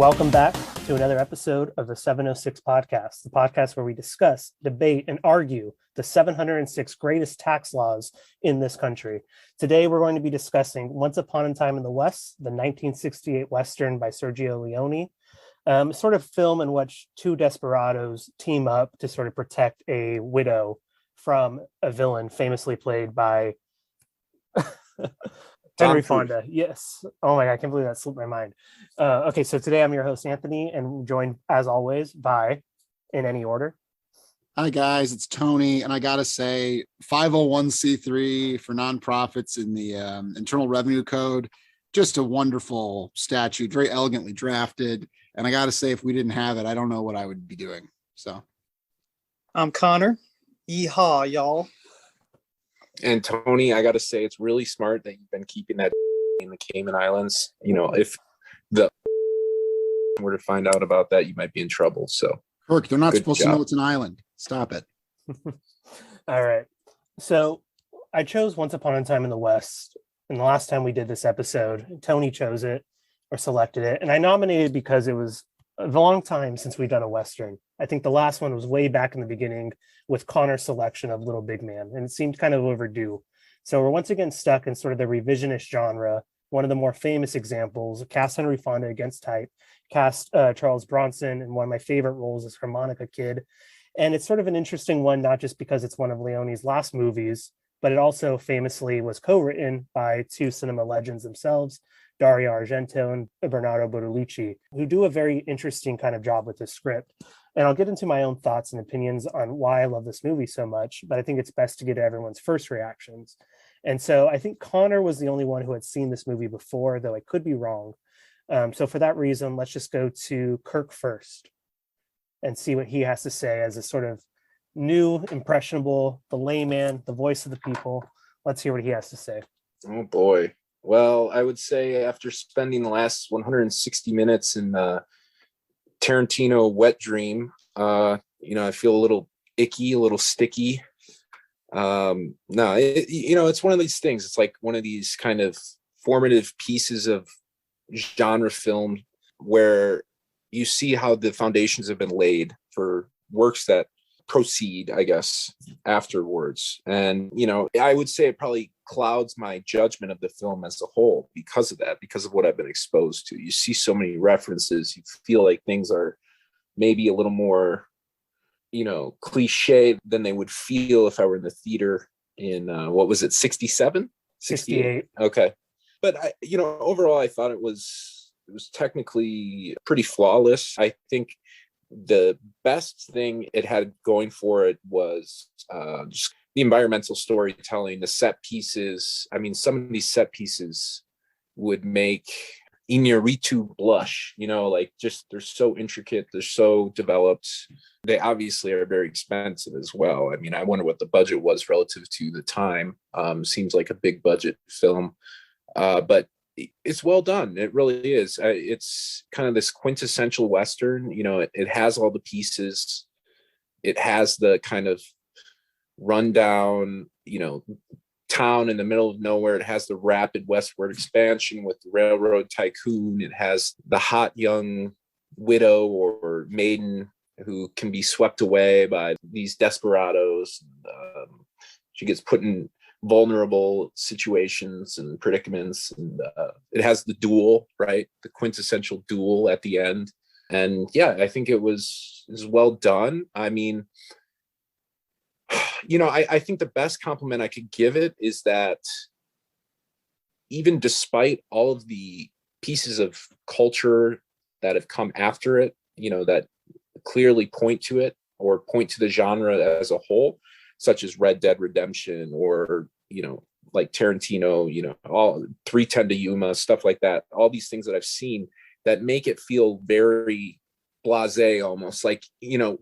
Welcome back to another episode of the 706 podcast, the podcast where we discuss, debate, and argue the 706 greatest tax laws in this country. Today, we're going to be discussing Once Upon a Time in the West, the 1968 Western by Sergio Leone, sort of film in which two desperados team up to sort of protect a widow from a villain famously played by Henry Fonda. Yes. Oh my God, I can't believe that slipped my mind. Okay, so today I'm your host, Anthony, and joined as always by, in any order. Hi guys, it's Tony, and I gotta say 501c3 for nonprofits in the Internal Revenue Code, just a wonderful statute, very elegantly drafted. And I gotta say, if we didn't have it, I don't know what I would be doing. So I'm Connor. Yeehaw, y'all. And Tony, I got to say, it's really smart that you've been keeping that in the Cayman Islands. You know, if the were to find out about that, you might be in trouble. So, Kirk, they're not supposed to know it's an island. Stop it. All right. So I chose Once Upon a Time in the West. And the last time we did this episode, Tony chose it or selected it. And I nominated because it was a long time since we've done a Western. I think the last one was way back in the beginning with Connor's selection of Little Big Man, and it seemed kind of overdue. So we're once again stuck in sort of the revisionist genre. One of the more famous examples, cast Henry Fonda against type, cast Charles Bronson, and one of my favorite roles is Harmonica Kid. And it's sort of an interesting one, not just because it's one of Leone's last movies, but it also famously was co-written by two cinema legends themselves, Dario Argento and Bernardo Bertolucci, who do a very interesting kind of job with this script. And I'll get into my own thoughts and opinions on why I love this movie so much, but I think it's best to get everyone's first reactions. And so I think Connor was the only one who had seen this movie before, though I could be wrong. So for that reason, let's just go to Kirk first and see what he has to say as a sort of new, impressionable, the layman, the voice of the people. Let's hear what he has to say. Oh boy. Well, I would say after spending the last 160 minutes in Tarantino wet dream, I feel a little icky, a little sticky. It's one of these things. It's like one of these kind of formative pieces of genre film where you see how the foundations have been laid for works that proceed, I guess, afterwards. And, I would say it probably clouds my judgment of the film as a whole because of that, because of what I've been exposed to. You see so many references, you feel like things are maybe a little more, cliche than they would feel if I were in the theater in, 67? 68. Okay. But overall, I thought it was technically pretty flawless. I think the best thing it had going for it was just the environmental storytelling, the set pieces. I mean, some of these set pieces would make Iñárritu blush, they're so intricate, they're so developed. They obviously are very expensive as well. I mean, I wonder what the budget was relative to the time. Seems like a big budget film, but it's well done. It really is. It's kind of this quintessential Western. It has all the pieces. It has the kind of rundown, town in the middle of nowhere. It has the rapid westward expansion with the railroad tycoon. It has the hot young widow or maiden who can be swept away by these desperados. She gets put in vulnerable situations and predicaments, and it has the duel, right? The quintessential duel at the end. And yeah, I think it was well done. I mean, I think the best compliment I could give it is that even despite all of the pieces of culture that have come after it, that clearly point to it or point to the genre as a whole, such as Red Dead Redemption or, like Tarantino, all 3:10 to Yuma, stuff like that. All these things that I've seen that make it feel very blasé, almost like, the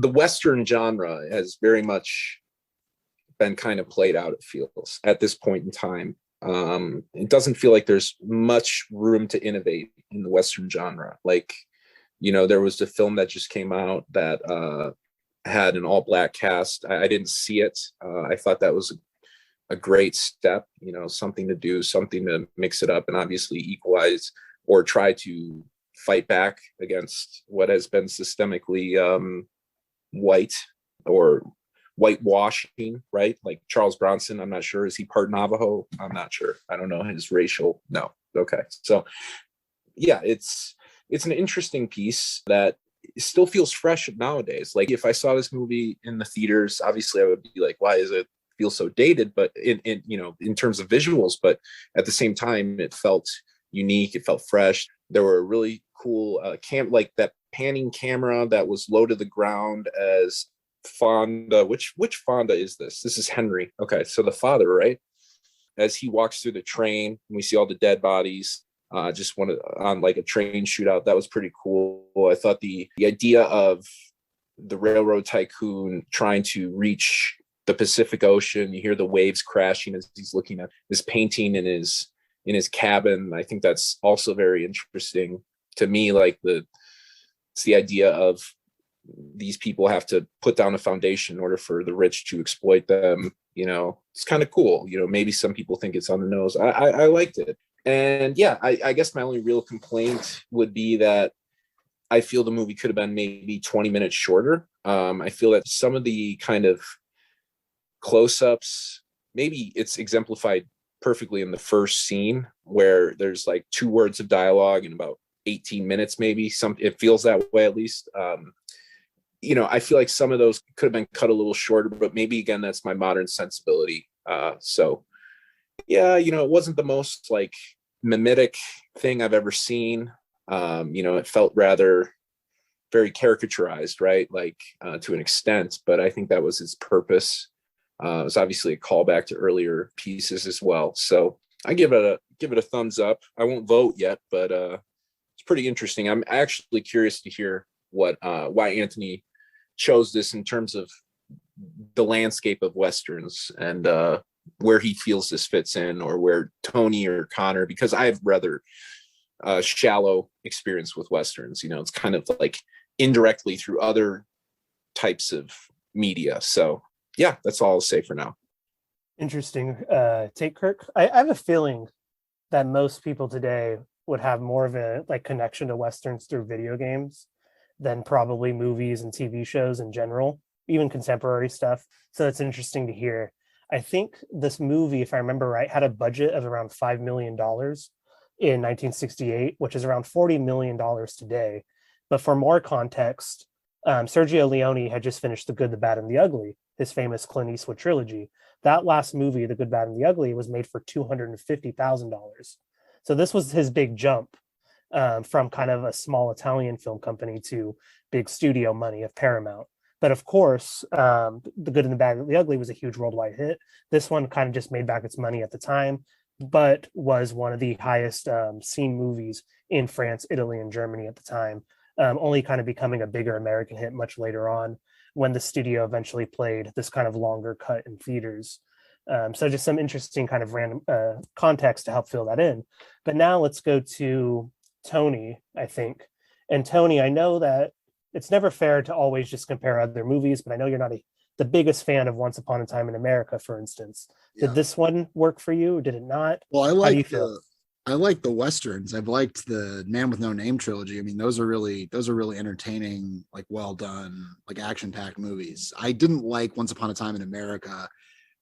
Western genre has very much been kind of played out, it feels, at this point in time. It doesn't feel like there's much room to innovate in the Western genre. Like, there was a film that just came out that had an all-black cast. I didn't see it. I thought that was a great step, something to do, something to mix it up and obviously equalize or try to fight back against what has been systemically white or whitewashing, right? Like Charles Bronson, I'm not sure. Is he part Navajo? I'm not sure. I don't know his racial. No. Okay. So yeah, it's an interesting piece that still feels fresh nowadays. Like if I saw this movie in the theaters, obviously I would be like, why is it feel so dated? But in you know, in terms of visuals, but at the same time, it felt unique. It felt fresh. There were really cool like that panning camera that was low to the ground as Fonda. Which Fonda is this? This is Henry. Okay, so the father, right? As he walks through the train, and we see all the dead bodies. Just one on like a train shootout. That was pretty cool. I thought the idea of the railroad tycoon trying to reach the Pacific Ocean. You hear the waves crashing as he's looking at this painting in his cabin. I think that's also very interesting to me. Like it's the idea of these people have to put down a foundation in order for the rich to exploit them. You know, it's kind of cool. You know, maybe some people think it's on the nose. I liked it. And yeah, I guess my only real complaint would be that I feel the movie could have been maybe 20 minutes shorter. I feel that some of the kind of close-ups, maybe it's exemplified perfectly in the first scene where there's like 2 words of dialogue in about 18 minutes, maybe. It feels that way at least. You know, I feel like some of those could have been cut a little shorter, but maybe again, that's my modern sensibility. So yeah, you know, it wasn't the most like mimetic thing I've ever seen. You know, it felt rather very caricaturized, right? Like to an extent, but I think that was its purpose. It was obviously a callback to earlier pieces as well. So I give it a thumbs up. I won't vote yet, but it's pretty interesting. I'm actually curious to hear why Anthony chose this in terms of the landscape of Westerns and where he feels this fits in, or where Tony or Connor, because I have rather shallow experience with Westerns. You know, it's kind of like indirectly through other types of media. So yeah, that's all I'll say for now. Interesting take, Kirk. I have a feeling that most people today would have more of a like connection to Westerns through video games than probably movies and TV shows in general, even contemporary stuff. So it's interesting to hear. I think this movie, if I remember right, had a budget of around $5 million in 1968, which is around $40 million today. But for more context, Sergio Leone had just finished The Good, the Bad, and the Ugly, his famous Clint Eastwood trilogy. That last movie, The Good, Bad, and the Ugly, was made for $250,000. So this was his big jump from kind of a small Italian film company to big studio money of Paramount. But of course, The Good and the Bad and the Ugly was a huge worldwide hit. This one kind of just made back its money at the time, but was one of the highest seen movies in France, Italy, and Germany at the time, only kind of becoming a bigger American hit much later on when the studio eventually played this kind of longer cut in theaters. So just some interesting kind of random context to help fill that in. But now let's go to Tony, I think. And Tony, I know that it's never fair to always just compare other movies, but I know you're not the biggest fan of Once Upon a Time in America, for instance. Yeah. Did this one work for you? Or did it not? Well, How do you feel? I like the Westerns. I've liked the Man with No Name trilogy. I mean, those are really entertaining, like well done, like action-packed movies. I didn't like Once Upon a Time in America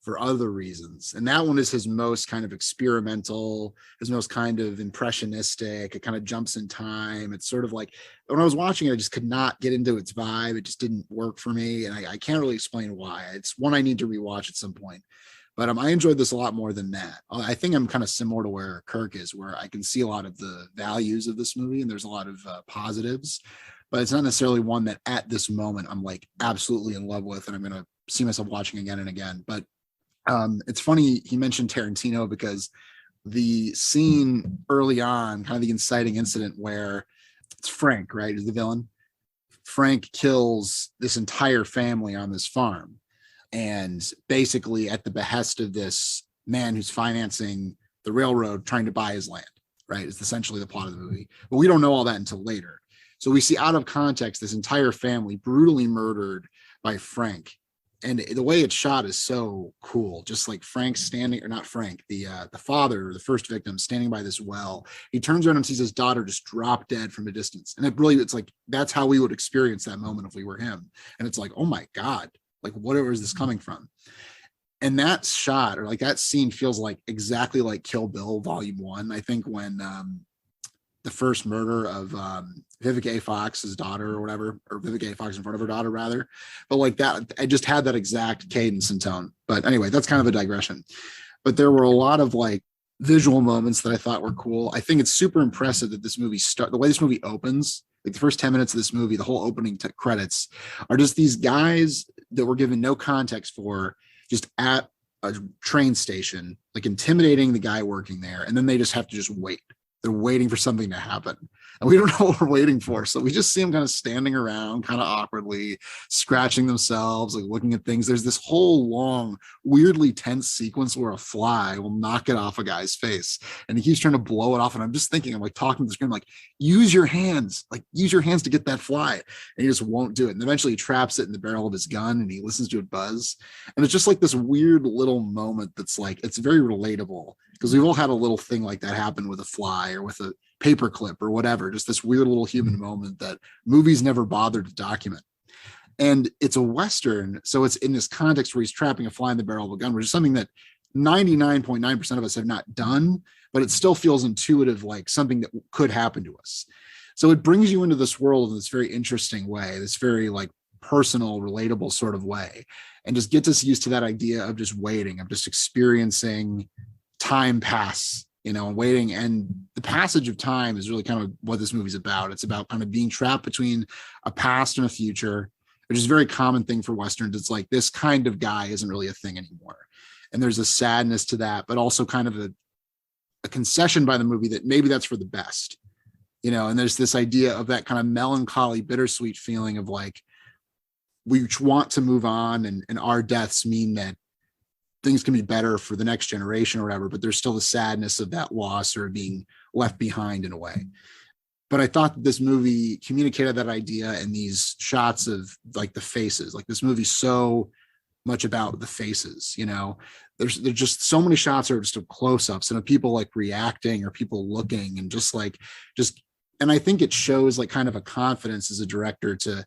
for other reasons. And that one is his most kind of experimental, his most kind of impressionistic. It kind of jumps in time. It's sort of like when I was watching it, I just could not get into its vibe. It just didn't work for me. And I can't really explain why. It's one I need to rewatch at some point. But I enjoyed this a lot more than that. I think I'm kind of similar to where Kirk is, where I can see a lot of the values of this movie and there's a lot of positives, but it's not necessarily one that at this moment I'm like absolutely in love with and I'm going to see myself watching again and again. But it's funny he mentioned Tarantino because the scene early on, kind of the inciting incident where it's Frank, right, is the villain. Frank kills this entire family on this farm. And basically at the behest of this man who's financing the railroad trying to buy his land, right? Is essentially the plot of the movie. But we don't know all that until later. So we see out of context this entire family brutally murdered by Frank And the way it's shot is so cool. Just like Frank standing, or not Frank, the father, the first victim, standing by this well. He turns around and sees his daughter just drop dead from a distance. And it's like, that's how we would experience that moment if we were him. And it's like, oh my God, like, whatever is this coming from? And that shot, or like that scene, feels like exactly like Kill Bill Volume 1. I think when the first murder of Vivica A. Fox's daughter or whatever, or Vivica A. Fox in front of her daughter rather. But like that, I just had that exact cadence and tone. But anyway, that's kind of a digression. But there were a lot of like visual moments that I thought were cool. I think it's super impressive that this movie the way this movie opens, like the first 10 minutes of this movie, the whole opening credits are just these guys that were given no context for, just at a train station, like intimidating the guy working there. And then they just have to just wait. They're waiting for something to happen. And we don't know what we're waiting for. So we just see them kind of standing around, kind of awkwardly, scratching themselves, like looking at things. There's this whole long, weirdly tense sequence where a fly will knock it off a guy's face. And he keeps trying to blow it off. And I'm just thinking, I'm like talking to the screen, like, use your hands to get that fly. And he just won't do it. And eventually he traps it in the barrel of his gun and he listens to it buzz. And it's just like this weird little moment that's like, it's very relatable, because we've all had a little thing like that happen with a fly or with a paperclip or whatever, just this weird little human moment that movies never bothered to document. And it's a Western, so it's in this context where he's trapping a fly in the barrel of a gun, which is something that 99.9% of us have not done, but it still feels intuitive, like something that could happen to us. So it brings you into this world in this very interesting way, this very like personal, relatable sort of way, and just gets us used to that idea of just waiting, of just experiencing time pass, and waiting. And the passage of time is really kind of what this movie's about. It's about kind of being trapped between a past and a future, which is a very common thing for Westerns. It's like, this kind of guy isn't really a thing anymore. And there's a sadness to that, but also kind of a concession by the movie that maybe that's for the best, and there's this idea of that kind of melancholy, bittersweet feeling of like, we want to move on, and our deaths mean that things can be better for the next generation or whatever, but there's still the sadness of that loss or being left behind in a way. But I thought that this movie communicated that idea in these shots of like the faces. Like, this movie's so much about the faces, there's just so many shots are just of close-ups and of people like reacting or people looking, and and I think it shows like kind of a confidence as a director to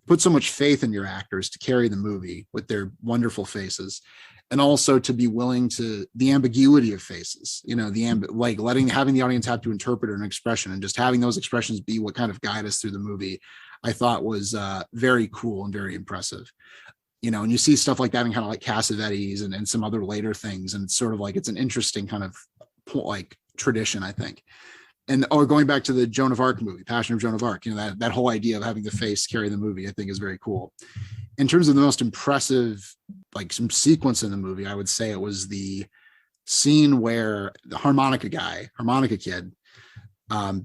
put so much faith in your actors to carry the movie with their wonderful faces. And also to be willing to the ambiguity of faces, having the audience have to interpret an expression, and just having those expressions be what kind of guide us through the movie, I thought was very cool and very impressive. And you see stuff like that in kind of like Cassavetes and some other later things. And it's sort of like, it's an interesting kind of like tradition, I think. And going back to the Joan of Arc movie, Passion of Joan of Arc, that whole idea of having the face carry the movie, I think is very cool. In terms of the most impressive, like some sequence in the movie, I would say it was the scene where the harmonica kid,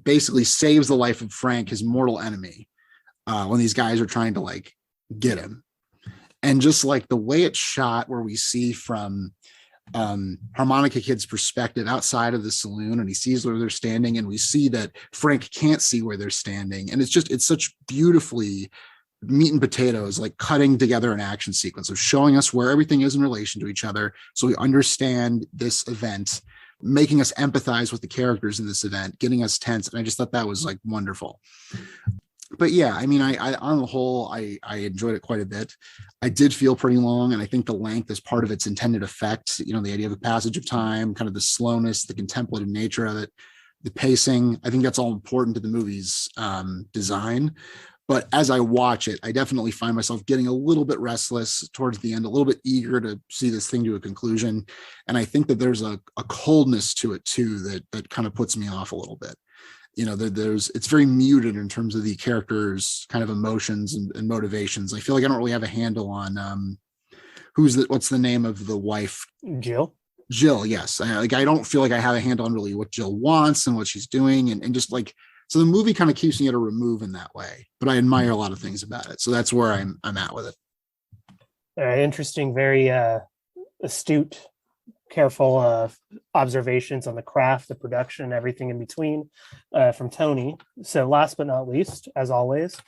basically saves the life of Frank, his mortal enemy, when these guys are trying to like get him. And just like the way it's shot, where we see from harmonica kid's perspective outside of the saloon, and he sees where they're standing, and we see that Frank can't see where they're standing, and it's such beautifully meat and potatoes, like cutting together an action sequence of showing us where everything is in relation to each other, so we understand this event, making us empathize with the characters in this event, getting us tense. And I just thought that was like wonderful. But yeah, I mean, I on the whole, I enjoyed it quite a bit. I did feel pretty long, and I think the length is part of its intended effect. The idea of a passage of time, kind of the slowness, the contemplative nature of it, the pacing. I think that's all important to the movie's design. But as I watch it, I definitely find myself getting a little bit restless towards the end, a little bit eager to see this thing to a conclusion. And I think that there's a coldness to it too that kind of puts me off a little bit. It's very muted in terms of the characters' kind of emotions and motivations. I feel like I don't really have a handle on what's the name of the wife? Jill, yes. I don't feel like I have a handle on really what Jill wants and what she's doing, and just like, so the movie kind of keeps me at a remove in that way, but I admire a lot of things about it. So that's where I'm at with it. Interesting, very astute, careful observations on the craft, the production, everything in between from Tony. So last but not least, as always,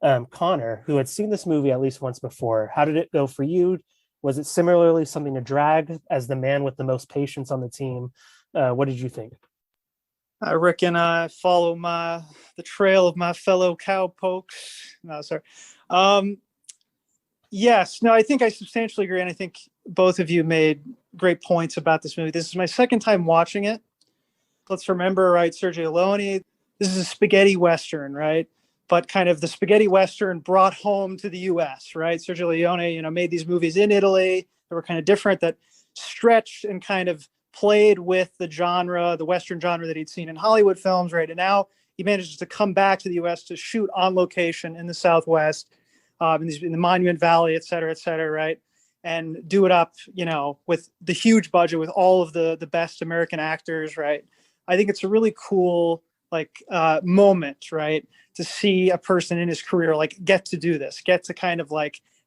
Connor, who had seen this movie at least once before, how did it go for you? Was it similarly something to drag as the man with the most patience on the team? What did you think? I reckon I follow the trail of my fellow cowpokes. No, sorry. Yes, no, I think I substantially agree, and I think both of you made great points about this movie. This is my second time watching it. Let's remember, right, Sergio Leone. This is a spaghetti western, right? But kind of the spaghetti western brought home to the U.S., right? Sergio Leone, made these movies in Italy that were kind of different, that stretched and kind of played with the genre, the western genre that he'd seen in Hollywood films, right? And now he manages to come back to the U.S. to shoot on location in the Southwest, in the Monument Valley, et cetera, right? And do it up, with the huge budget, with all of the best American actors, right? I think it's a really cool moment, right? To see a person in his career get to do this, get to kind of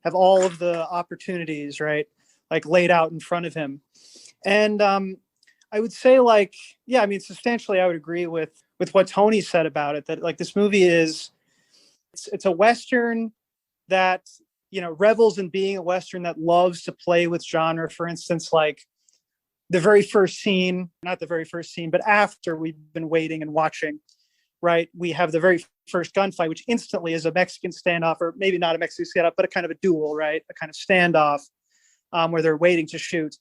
have all of the opportunities, right? Laid out in front of him. And I would say substantially I would agree with what Tony said about it, that this movie it's a Western that revels in being a Western, that loves to play with genre. For instance, the very first scene, not the very first scene, but after we've been waiting and watching, right? We have the very first gunfight, which instantly is a Mexican standoff, or maybe not a Mexican standoff, but a kind of a duel, right? A kind of standoff where they're waiting to shoot,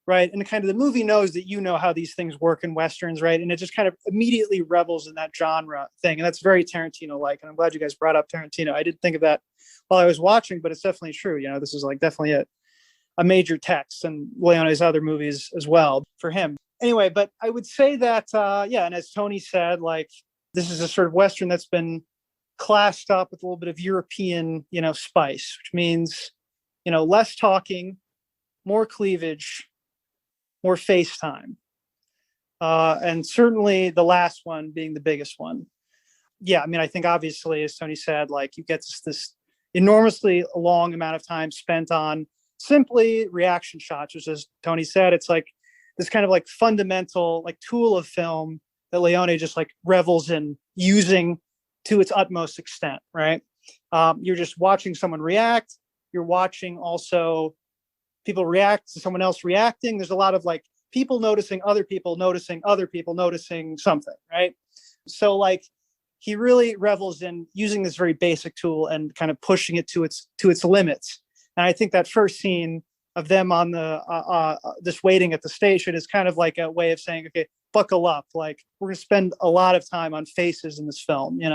right? And kind of the movie knows that how these things work in Westerns, right? And it just kind of immediately revels in that genre thing. And that's very Tarantino-like. And I'm glad you guys brought up Tarantino. I didn't think of that while I was watching, but it's definitely true. This is definitely a major text, and Leone's other movies as well for him. Anyway, but I would say that, and as Tony said, this is a sort of Western that's been classed up with a little bit of European, spice, which means, less talking, more cleavage, more FaceTime. And certainly the last one being the biggest one. Yeah, I mean, I think obviously, as Tony said, you get this enormously long amount of time spent on simply reaction shots, which, as Tony said, it's this kind of fundamental tool of film that Leone just revels in using to its utmost extent, right? You're just watching someone react. You're watching also people react to someone else reacting. There's a lot of people noticing other people noticing other people noticing something, right? So he really revels in using this very basic tool and kind of pushing it to its limits. And I think that first scene of them on the just waiting at the station is kind of a way of saying, okay, buckle up. We're going to spend a lot of time on faces in this film, and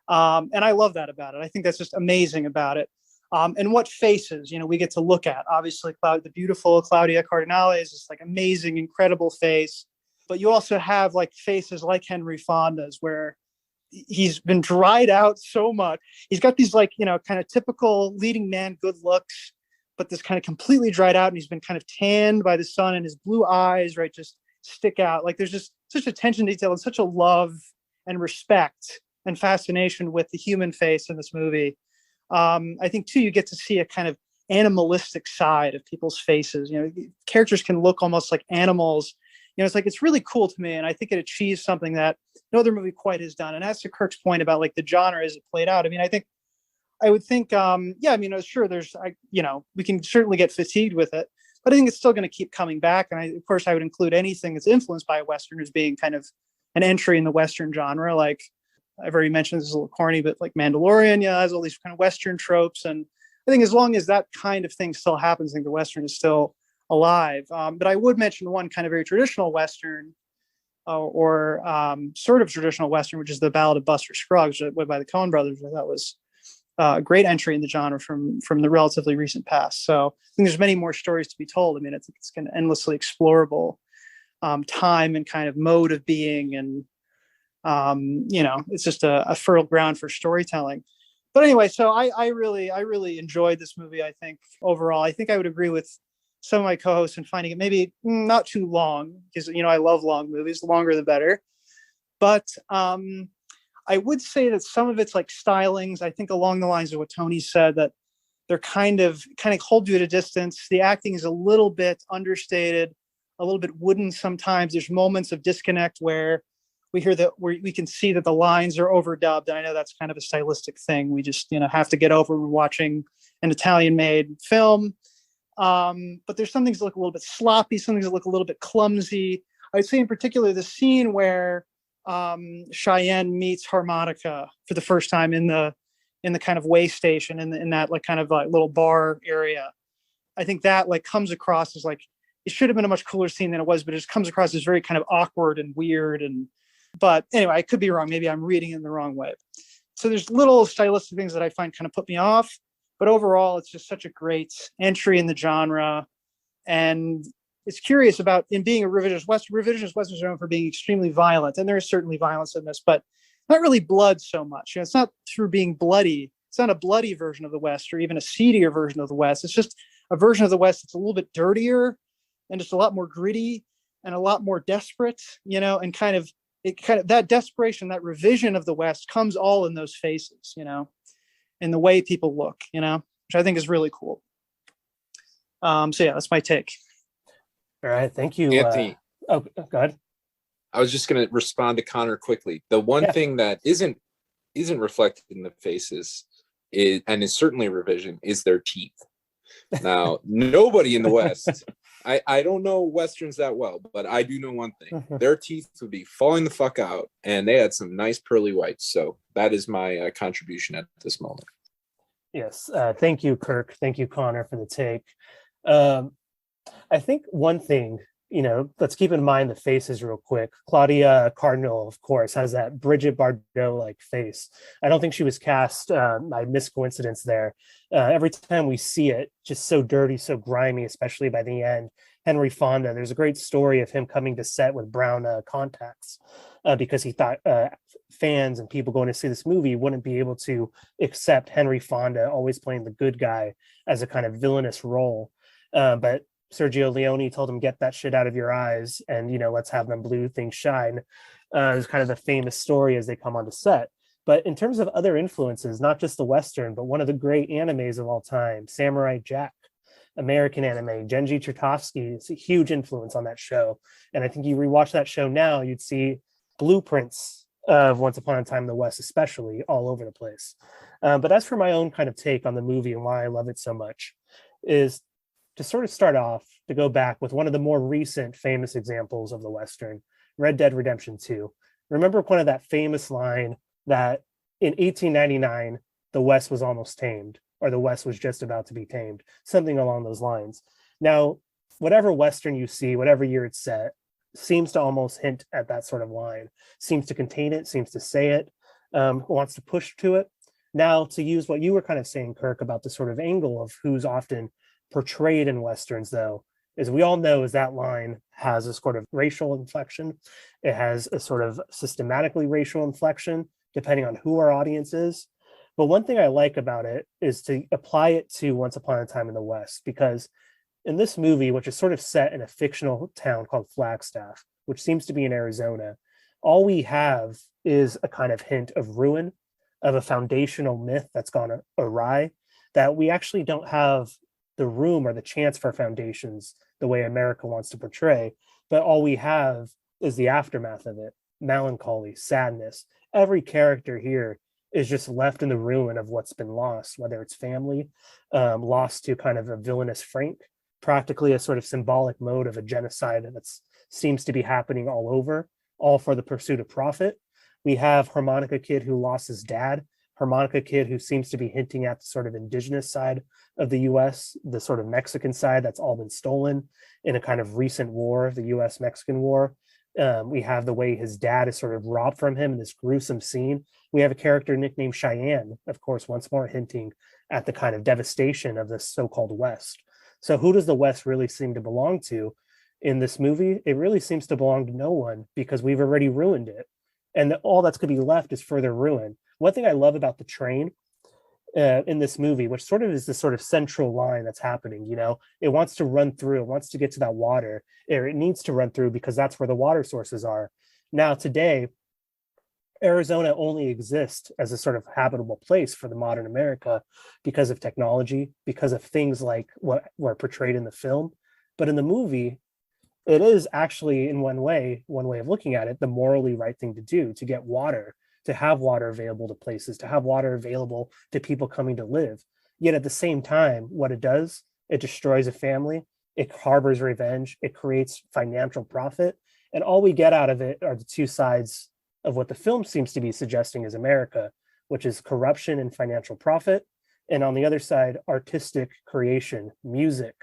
I love that about it. I think that's just amazing about it. And what faces, we get to look at. Obviously, the beautiful Claudia Cardinale is this amazing, incredible face. But you also have faces like Henry Fonda's, where he's been dried out so much. He's got these kind of typical leading man good looks, but this kind of completely dried out, and he's been kind of tanned by the sun, and his blue eyes, right, just stick out. There's just such attention to detail and such a love and respect and fascination with the human face in this movie. I think too, you get to see a kind of animalistic side of people's faces. Characters can look almost like animals. It's really cool to me, and I think it achieves something that no other movie quite has done. And as to Kirk's point about the genre as it played out, I mean, I would think, sure, we can certainly get fatigued with it, but I think it's still going to keep coming back. And of course, I would include anything that's influenced by a Western as being kind of an entry in the Western genre. I've already mentioned, this is a little corny, but Mandalorian, has all these kind of Western tropes. And I think as long as that kind of thing still happens, I think the Western is still alive. But I would mention one kind of very traditional Western or sort of traditional Western, which is the Ballad of Buster Scruggs by the Coen brothers. I thought was a great entry in the genre from the relatively recent past. So I think there's many more stories to be told. I mean, it's kind of endlessly explorable time and kind of mode of being. And, it's just a fertile ground for storytelling. But anyway, so I really enjoyed this movie. I think overall, I think I would agree with some of my co-hosts in finding it maybe not too long, because, I love long movies, the longer the better. But I would say that some of it's stylings, I think along the lines of what Tony said, that they're kind of hold you at a distance. The acting is a little bit understated, a little bit wooden sometimes. There's moments of disconnect where we hear that we can see that the lines are overdubbed. And I know that's kind of a stylistic thing. We just, have to get over watching an Italian made film. But there's some things that look a little bit sloppy, some things that look a little bit clumsy. I'd say in particular the scene where Cheyenne meets Harmonica for the first time in the kind of way station in that like kind of like little bar area. I think that like comes across as like, it should have been a much cooler scene than it was, but it just comes across as very kind of awkward and weird. But anyway, I could be wrong. Maybe I'm reading it in the wrong way. So there's little stylistic things that I find kind of put me off, but overall it's just such a great entry in the genre. And it's curious about in being a revisionist Westerns are known for being extremely violent. And there is certainly violence in this, but not really blood so much. It's not through being bloody. It's not a bloody version of the West or even a seedier version of the West. It's just a version of the West that's a little bit dirtier and just a lot more gritty and a lot more desperate, and kind of that desperation, that revision of the West comes all in those faces, in the way people look, which I think is really cool. So yeah, that's my take. All right. Thank you. Anthony. Go ahead. I was just going to respond to Connor quickly. The one thing that isn't reflected in the faces and is certainly a revision is their teeth. Now, nobody in the West, I don't know Westerns that well, but I do know one thing. Their teeth would be falling the fuck out, and they had some nice pearly whites. So that is my contribution at this moment. Yes. Thank you, Kirk. Thank you, Connor, for the take. I think one thing, let's keep in mind the faces real quick. Claudia Cardinal, of course, has that Bridget Bardot-like face. I don't think she was cast by miscoincidence there. Every time we see it, just so dirty, so grimy, especially by the end. Henry Fonda, there's a great story of him coming to set with brown contacts because he thought fans and people going to see this movie wouldn't be able to accept Henry Fonda always playing the good guy as a kind of villainous role. But Sergio Leone told him, get that shit out of your eyes and, let's have them blue things shine. It's kind of the famous story as they come onto set. But in terms of other influences, not just the Western, but one of the great animes of all time, Samurai Jack, American anime, Genji Chertovsky is a huge influence on that show. And I think you rewatch that show now, you'd see blueprints of Once Upon a Time in the West, especially all over the place. But as for my own kind of take on the movie and why I love it so much is to sort of start off, to go back with one of the more recent famous examples of the Western, Red Dead Redemption 2. Remember one of that famous line that in 1899, the West was almost tamed, or the West was just about to be tamed, something along those lines. Now, whatever Western you see, whatever year it's set, seems to almost hint at that sort of line, seems to contain it, seems to say it, wants to push to it. Now, to use what you were kind of saying, Kirk, about the sort of angle of who's often portrayed in Westerns, though, is we all know is that line has a sort of racial inflection. It has a sort of systematically racial inflection, depending on who our audience is. But one thing I like about it is to apply it to Once Upon a Time in the West, because in this movie, which is sort of set in a fictional town called Flagstaff, which seems to be in Arizona, all we have is a kind of hint of ruin, of a foundational myth that's gone awry, that we actually don't have the room or the chance for foundations the way America wants to portray, but all we have is the aftermath of it, melancholy, sadness. Every character here is just left in the ruin of what's been lost, whether it's family, lost to kind of a villainous Frank, practically a sort of symbolic mode of a genocide that seems to be happening all over, all for the pursuit of profit. We have Harmonica Kid who lost his dad, Harmonica Kid who seems to be hinting at the sort of indigenous side of the US, the sort of Mexican side that's all been stolen in a kind of recent war, the US-Mexican war. We have the way his dad is sort of robbed from him in this gruesome scene. We have a character nicknamed Cheyenne, of course, once more hinting at the kind of devastation of the so-called West. So who does the West really seem to belong to in this movie? It really seems to belong to no one because we've already ruined it. And all that's going to be left is further ruin. One thing I love about the train in this movie, which sort of is the sort of central line that's happening, it wants to run through, it wants to get to that water, or it needs to run through because that's where the water sources are. Now, today, Arizona only exists as a sort of habitable place for the modern America because of technology, because of things like what were portrayed in the film. But in the movie, it is actually, in one way of looking at it, the morally right thing to do, to get water, to have water available to places, to have water available to people coming to live. Yet at the same time, what it does, it destroys a family, it harbors revenge, it creates financial profit, and all we get out of it are the two sides of what the film seems to be suggesting is America, which is corruption and financial profit. And on the other side, artistic creation, music.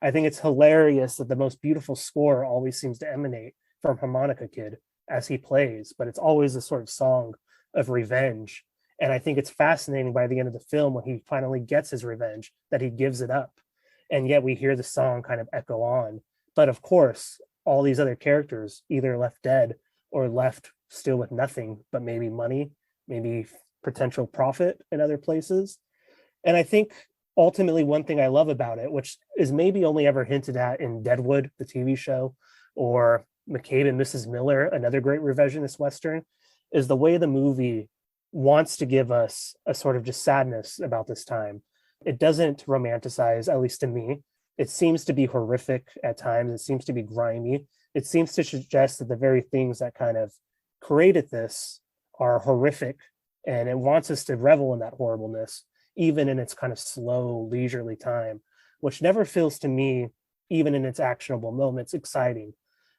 I think it's hilarious that the most beautiful score always seems to emanate from Harmonica Kid as he plays, but it's always a sort of song of revenge. And I think it's fascinating by the end of the film when he finally gets his revenge that he gives it up. And yet we hear the song kind of echo on. But of course, all these other characters either left dead or left still with nothing but maybe money, maybe potential profit in other places. And I think ultimately one thing I love about it, which is maybe only ever hinted at in Deadwood, the TV show, or McCabe and Mrs. Miller, another great revisionist Western, is the way the movie wants to give us a sort of just sadness about this time. It doesn't romanticize, at least to me. It seems to be horrific at times. It seems to be grimy. It seems to suggest that the very things that kind of created this are horrific, and it wants us to revel in that horribleness, even in its kind of slow, leisurely time, which never feels to me, even in its actionable moments, exciting.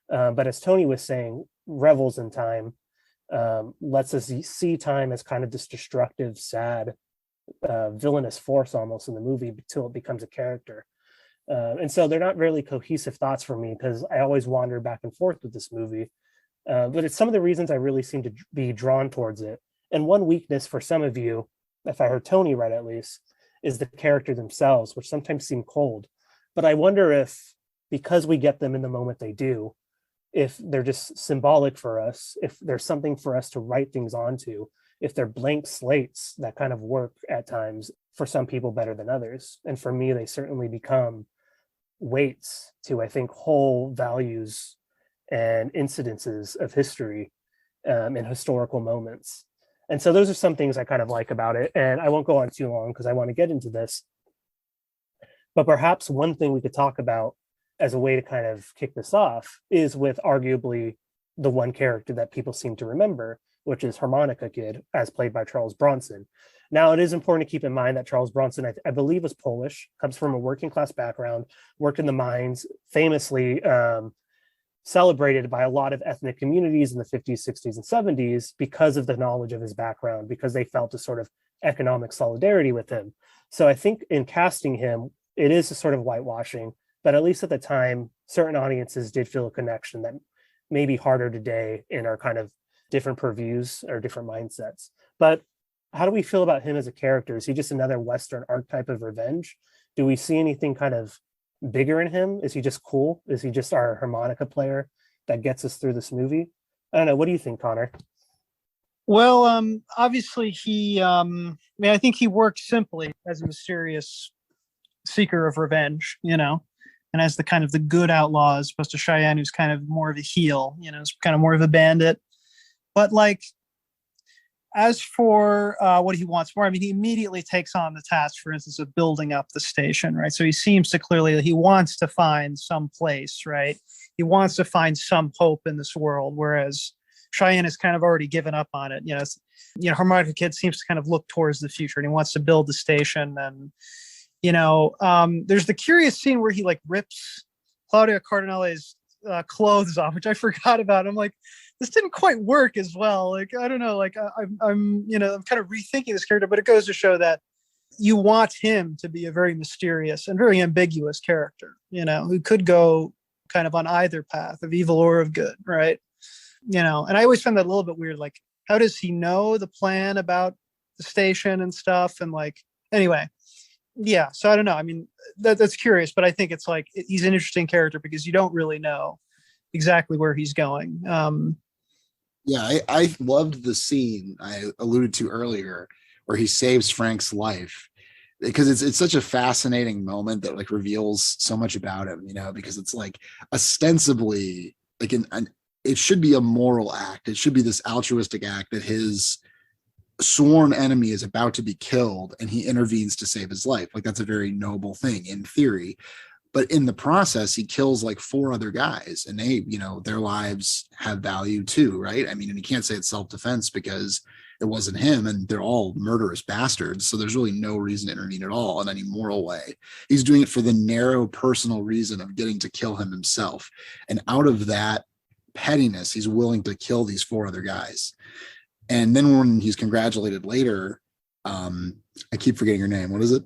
But as Tony was saying, revels in time, lets us see time as kind of this destructive, sad, villainous force almost in the movie until it becomes a character. And so they're not really cohesive thoughts for me because I always wander back and forth with this movie. But it's some of the reasons I really seem to be drawn towards it. And one weakness for some of you, if I heard Tony right at least, is the character themselves, which sometimes seem cold. But I wonder if, because we get them in the moment they do, if they're just symbolic for us, if there's something for us to write things onto, if they're blank slates that kind of work at times for some people better than others. And for me, they certainly become weights to, I think, whole values and incidences of history and historical moments. And so those are some things I kind of like about it. And I won't go on too long because I want to get into this. But perhaps one thing we could talk about as a way to kind of kick this off is with arguably the one character that people seem to remember, which is Harmonica Kid, as played by Charles Bronson. Now, it is important to keep in mind that Charles Bronson, I believe, was Polish, comes from a working class background, worked in the mines, famously celebrated by a lot of ethnic communities in the 50s, 60s, and 70s because of the knowledge of his background, because they felt a sort of economic solidarity with him. So I think in casting him, it is a sort of whitewashing, but at least at the time, certain audiences did feel a connection that may be harder today in our kind of different purviews or different mindsets. But how do we feel about him as a character? Is he just another Western archetype of revenge? Do we see anything kind of bigger in him? Is he just cool? Is he just our harmonica player that gets us through this movie? I don't know. What do you think, Connor? Well, obviously I think he works simply as a mysterious seeker of revenge, and as the kind of the good outlaw, as opposed to Cheyenne, who's kind of more of a heel, is kind of more of a bandit. But as for what he wants more, he immediately takes on the task, for instance, of building up the station, right? So he seems to clearly, he wants to find some place, right? He wants to find some hope in this world, whereas Cheyenne has kind of already given up on it. Harmonica Kid seems to kind of look towards the future, and he wants to build the station. And, there's the curious scene where he rips Claudia Cardinale's clothes off, which I forgot about. I'm like, this didn't quite work as well. I don't know. I'm kind of rethinking this character, but it goes to show that you want him to be a very mysterious and very ambiguous character, who could go kind of on either path of evil or of good, right? And I always find that a little bit weird. How does he know the plan about the station and stuff? And anyway, yeah. So I don't know. That's curious, but I think it's he's an interesting character because you don't really know exactly where he's going. Yeah, I loved the scene I alluded to earlier where he saves Frank's life, because it's such a fascinating moment that reveals so much about him, because it's ostensibly it should be a moral act. It should be this altruistic act that his sworn enemy is about to be killed and he intervenes to save his life. That's a very noble thing in theory. But in the process, he kills like 4 other guys, and they, their lives have value too, right? I mean, and you can't say it's self-defense because it wasn't him, and they're all murderous bastards. So there's really no reason to intervene at all in any moral way. He's doing it for the narrow personal reason of getting to kill him himself. And out of that pettiness, he's willing to kill these 4 other guys. And then when he's congratulated later, I keep forgetting her name. What is it?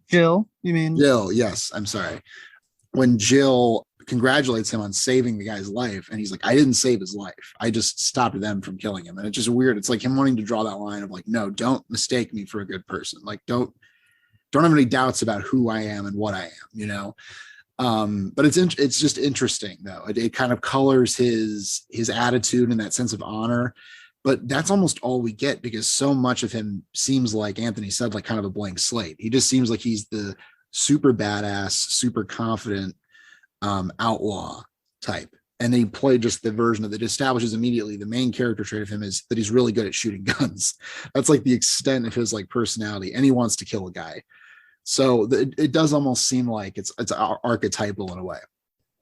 Jill, you mean? Jill, yes. I'm sorry. When Jill congratulates him on saving the guy's life, and he's like, I didn't save his life. I just stopped them from killing him. And it's just weird. It's like him wanting to draw that line of like, no, don't mistake me for a good person. Like, don't have any doubts about who I am and what I am, but it's just interesting though. It kind of colors his attitude and that sense of honor. But that's almost all we get, because so much of him seems, like Anthony said, like kind of a blank slate. He just seems like he's the super badass, super confident outlaw type. And they play just the version of it establishes immediately the main character trait of him is that he's really good at shooting guns. That's like the extent of his like personality, and he wants to kill a guy. So it does almost seem like it's archetypal in a way.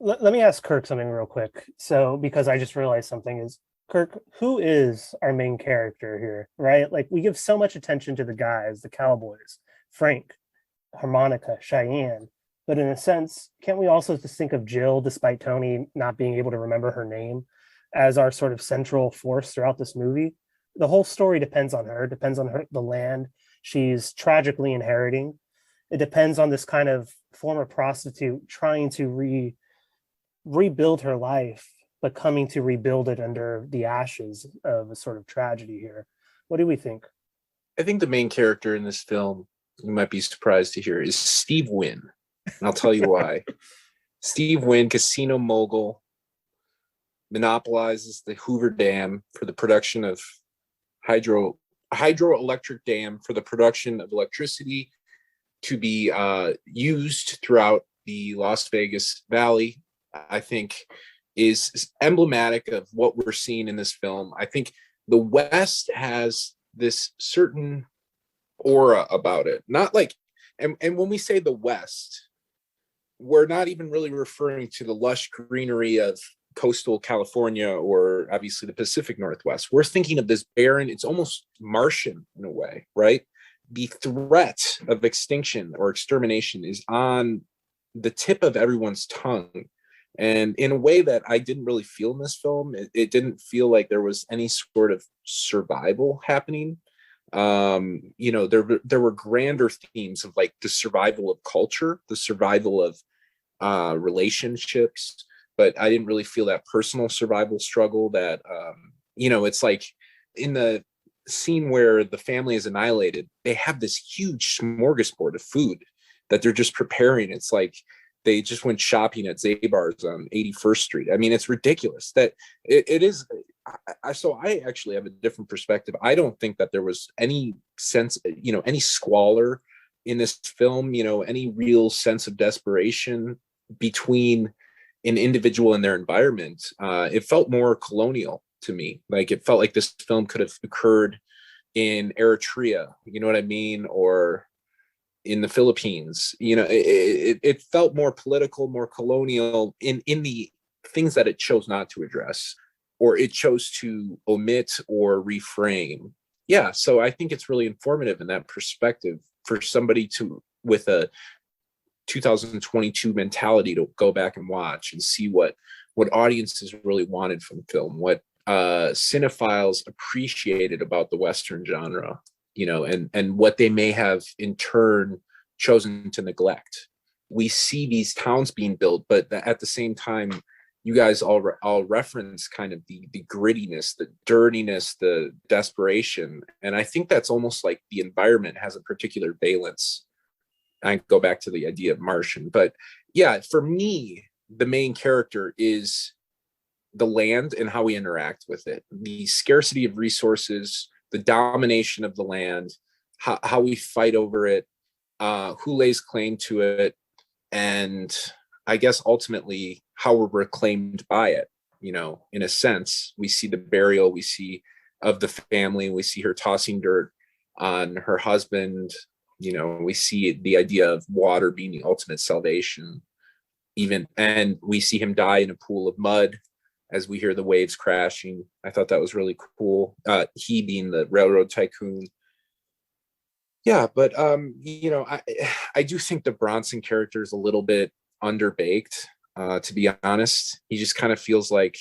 Let me ask Kirk something real quick. So, because I just realized something is, Kirk, who is our main character here, right? Like, we give so much attention to the guys, the cowboys, Frank, Harmonica, Cheyenne. But in a sense, can't we also just think of Jill, despite Tony not being able to remember her name, as our sort of central force throughout this movie? The whole story depends on her, the land she's tragically inheriting. It depends on this kind of former prostitute trying to rebuild her life, but coming to rebuild it under the ashes of a sort of tragedy here. What do we think? I think the main character in this film, you might be surprised to hear, is Steve Wynn. And I'll tell you why. Steve Wynn, casino mogul, monopolizes the Hoover Dam for the production of hydroelectric dam for the production of electricity to be used throughout the Las Vegas Valley. I think is emblematic of what we're seeing in this film. I think the West has this certain aura about it. Not like, and when we say the West, we're not even really referring to the lush greenery of coastal California or obviously the Pacific Northwest. We're thinking of this barren, it's almost Martian in a way, right? The threat of extinction or extermination is on the tip of everyone's tongue. And in a way that I didn't really feel in this film, it didn't feel like there was any sort of survival happening. There were grander themes of like the survival of culture, the survival of relationships, but I didn't really feel that personal survival struggle that, it's like in the scene where the family is annihilated, they have this huge smorgasbord of food that they're just preparing. It's like they just went shopping at Zabar's on 81st Street. I mean, it's ridiculous that it is. So I actually have a different perspective. I don't think that there was any sense, any squalor in this film, any real sense of desperation between an individual and their environment. It felt more colonial to me. Like it felt like this film could have occurred in Eritrea, you know what I mean? Or in the Philippines, it felt more political, more colonial in the things that it chose not to address, or it chose to omit or reframe. Yeah, so I think it's really informative in that perspective for somebody with a 2022 mentality to go back and watch and see what audiences really wanted from film, what cinephiles appreciated about the Western genre, and what they may have in turn chosen to neglect. We see these towns being built, but at the same time, you guys all reference kind of the grittiness, the dirtiness, the desperation. And I think that's almost like the environment has a particular valence. I go back to the idea of Martian, but yeah, for me, the main character is the land and how we interact with it, the scarcity of resources, the domination of the land, how we fight over it, who lays claim to it, and I guess ultimately how we're reclaimed by it. In a sense, we see the burial, we see of the family, we see her tossing dirt on her husband, We see the idea of water being the ultimate salvation, and we see him die in a pool of mud as we hear the waves crashing. I thought that was really cool. He being the railroad tycoon. Yeah, but I do think the Bronson character is a little bit underbaked, to be honest. He just kind of feels like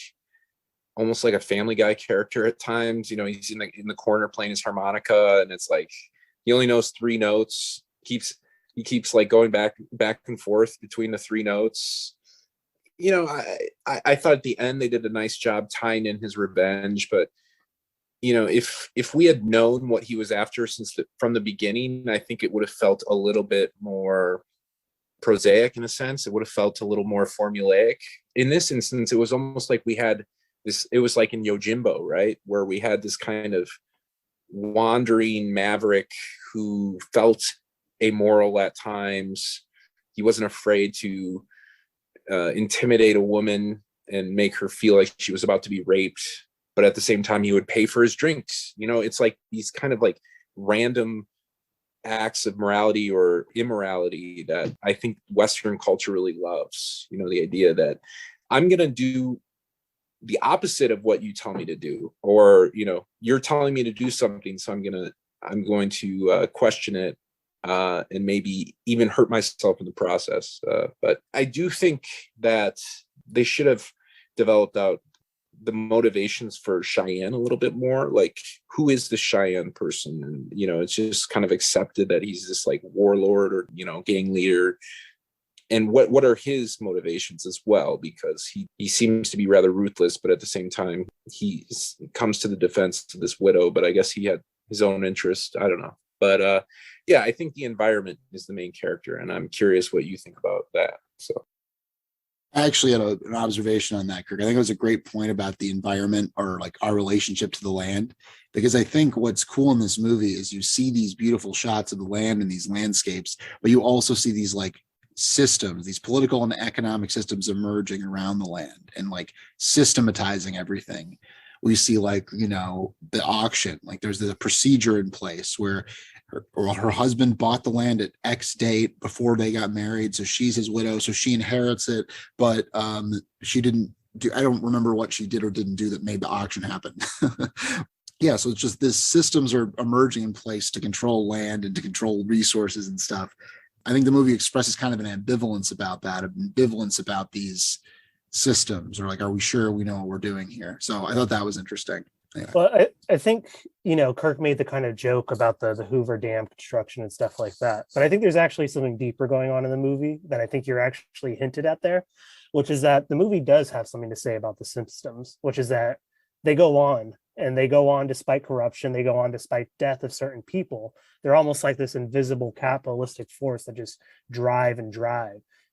almost like a Family Guy character at times. He's in the corner playing his harmonica, and it's like he only knows 3 notes. He keeps like going back and forth between the 3 notes. I thought at the end they did a nice job tying in his revenge, but if we had known what he was after from the beginning, I think it would have felt a little bit more prosaic in a sense. It would have felt a little more formulaic. In this instance, it was almost like we had this. It was like in Yojimbo, right, where we had this kind of wandering maverick who felt amoral at times. He wasn't afraid to intimidate a woman and make her feel like she was about to be raped, but at the same time he would pay for his drinks. It's like these kind of like random acts of morality or immorality that I think Western culture really loves. The idea that I'm going to do the opposite of what you tell me to do, or you're telling me to do something, so I'm going to question it, and maybe even hurt myself in the process. But I do think that they should have developed out the motivations for Cheyenne a little bit more. Like, who is the Cheyenne person? And it's just kind of accepted that he's this like warlord or gang leader. And what are his motivations as well? Because he seems to be rather ruthless, but at the same time he comes to the defense of this widow. But I guess he had his own interest. I don't know. But yeah, I think the environment is the main character, and I'm curious what you think about that. So I actually had an observation on that, Kirk. I think it was a great point about the environment, or like our relationship to the land, because I think what's cool in this movie is you see these beautiful shots of the land and these landscapes, but you also see these like systems, these political and economic systems emerging around the land and like systematizing everything. We see like, the auction, like there's the procedure in place where her husband bought the land at X date before they got married. So she's his widow. So she inherits it. But she didn't do, I don't remember what she did or didn't do that made the auction happen. Yeah. So it's just these systems are emerging in place to control land and to control resources and stuff. I think the movie expresses kind of an ambivalence about these systems, or like, are we sure we know what we're doing here? So I thought that was interesting. Yeah. Well, I think, Kirk made the kind of joke about the Hoover Dam construction and stuff like that. But I think there's actually something deeper going on in the movie that I think you're actually hinted at there, which is that the movie does have something to say about the systems, which is that they go on despite corruption. They go on despite death of certain people. They're almost like this invisible capitalistic force that just drive.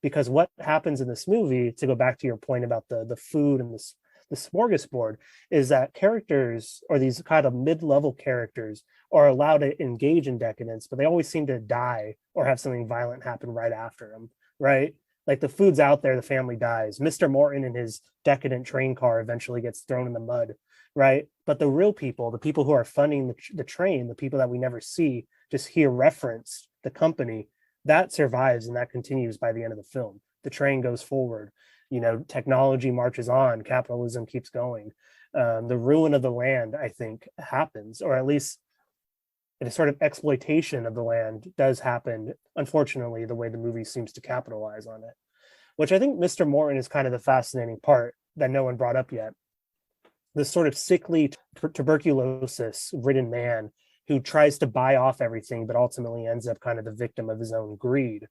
Because what happens in this movie, to go back to your point about the food and the smorgasbord, is that characters, or these kind of mid-level characters, are allowed to engage in decadence, but they always seem to die or have something violent happen right after them, right? Like the food's out there, the family dies. Mr. Morton in his decadent train car eventually gets thrown in the mud, right? But the real people, the people who are funding the train, the people that we never see, just hear referenced, the company, that survives and that continues by the end of the film. The train goes forward. Technology marches on, capitalism keeps going. The ruin of the land, I think, happens, or at least a sort of exploitation of the land does happen, unfortunately, the way the movie seems to capitalize on it, which I think Mr. Morton is kind of the fascinating part that no one brought up yet. This sort of sickly, tuberculosis-ridden man who tries to buy off everything, but ultimately ends up kind of the victim of his own greed,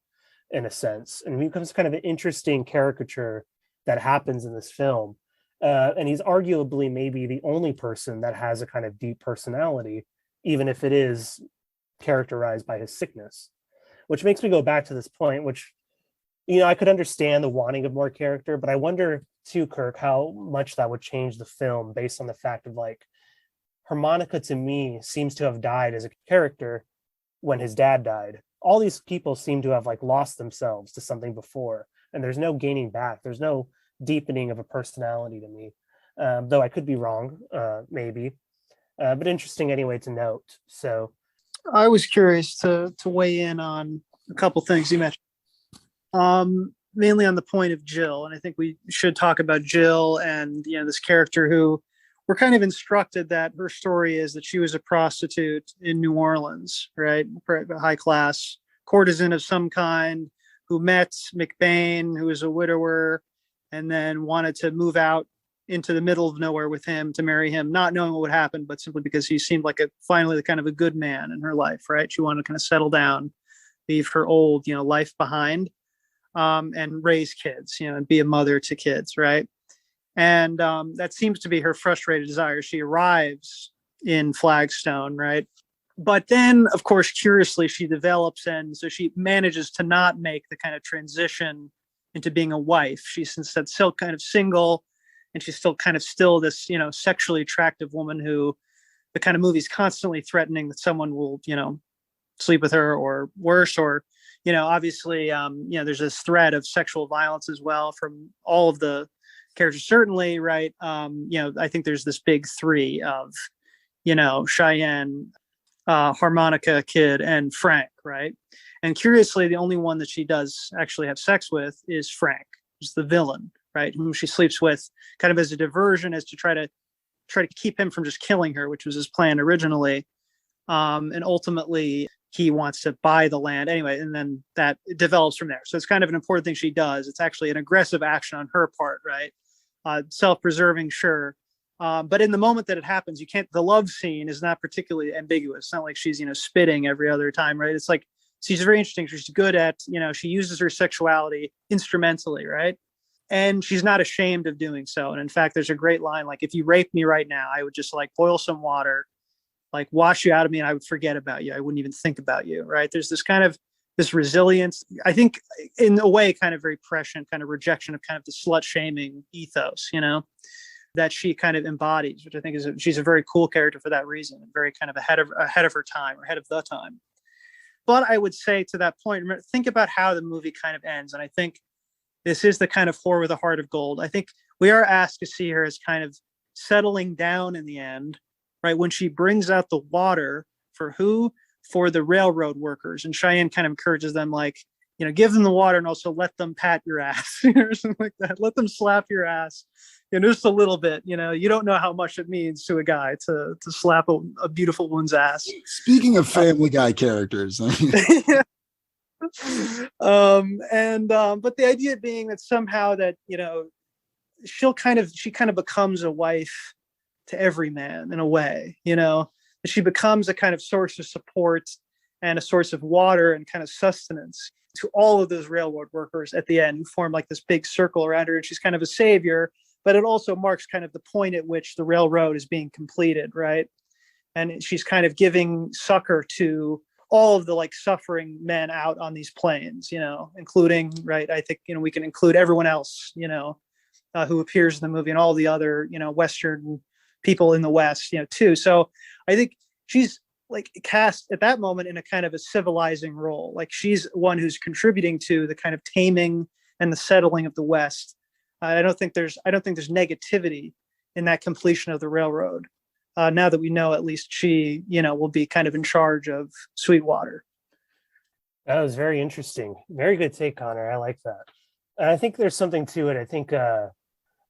in a sense. And it becomes kind of an interesting caricature that happens in this film. And he's arguably maybe the only person that has a kind of deep personality, even if it is characterized by his sickness, which makes me go back to this point, which, I could understand the wanting of more character, but I wonder too, Kirk, how much that would change the film based on the fact of like, Harmonica to me seems to have died as a character when his dad died. All these people seem to have like lost themselves to something before, and there's no gaining back. There's no deepening of a personality to me, though I could be wrong, maybe, but interesting anyway to note. So I was curious to weigh in on a couple things you mentioned. Mainly on the point of Jill, and I think we should talk about Jill and this character who we're kind of instructed that her story is that she was a prostitute in New Orleans, right? High class courtesan of some kind who met McBain, who was a widower, and then wanted to move out into the middle of nowhere with him to marry him, not knowing what would happen, but simply because he seemed like finally kind of a good man in her life, right? She wanted to kind of settle down, leave her old, life behind, and raise kids, and be a mother to kids, right? And that seems to be her frustrated desire. She arrives in Flagstone, right? But then, of course, curiously, she develops, and so she manages to not make the kind of transition into being a wife. She's instead still kind of single, and she's still this, sexually attractive woman who the kind of movie's constantly threatening that someone will, sleep with her or worse, or, obviously, there's this threat of sexual violence as well from all of the characters, certainly, right? I think there's this big three of, Cheyenne, Harmonica Kid, and Frank, right? And curiously, the only one that she does actually have sex with is Frank, who's the villain, right? Whom she sleeps with kind of as a diversion, as to try to keep him from just killing her, which was his plan originally. And ultimately, he wants to buy the land anyway, and then that develops from there. So it's kind of an important thing she does. It's actually an aggressive action on her part, right? Self-preserving, sure. But in the moment that it happens, the love scene is not particularly ambiguous. It's not like she's, spitting every other time, right? It's like, she's very interesting. She's good at, she uses her sexuality instrumentally, right? And she's not ashamed of doing so. And in fact, there's a great line, like, if you raped me right now, I would just like boil some water, like wash you out of me, and I would forget about you. I wouldn't even think about you, right? There's this resilience, I think, in a way, kind of very prescient, kind of rejection of kind of the slut shaming ethos, that she kind of embodies, which I think she's a very cool character for that reason, very kind of ahead of her time, or ahead of the time. But I would say to that point, think about how the movie kind of ends. And I think this is the kind of whore with a heart of gold. I think we are asked to see her as kind of settling down in the end, right? When she brings out the water for who? For the railroad workers. And Cheyenne kind of encourages them, like, give them the water and also let them pat your ass or something like that. Let them slap your ass, just a little bit. You don't know how much it means to a guy to slap a beautiful woman's ass. Speaking of Family Guy characters, but the idea being that somehow that she kind of becomes a wife to every man in a way, she becomes a kind of source of support and a source of water and kind of sustenance to all of those railroad workers at the end, who form like this big circle around her. And she's kind of a savior, but it also marks kind of the point at which the railroad is being completed, right? And she's kind of giving succor to all of the like suffering men out on these plains, including, right, I think, we can include everyone else, who appears in the movie, and all the other, Western people in the West, too. So I think she's like cast at that moment in a kind of a civilizing role. Like, she's one who's contributing to the kind of taming and the settling of the West. I don't think there's negativity in that completion of the railroad. Now that we know, at least she, will be kind of in charge of Sweetwater. That was very interesting. Very good take, Connor. I like that. And I think there's something to it. I think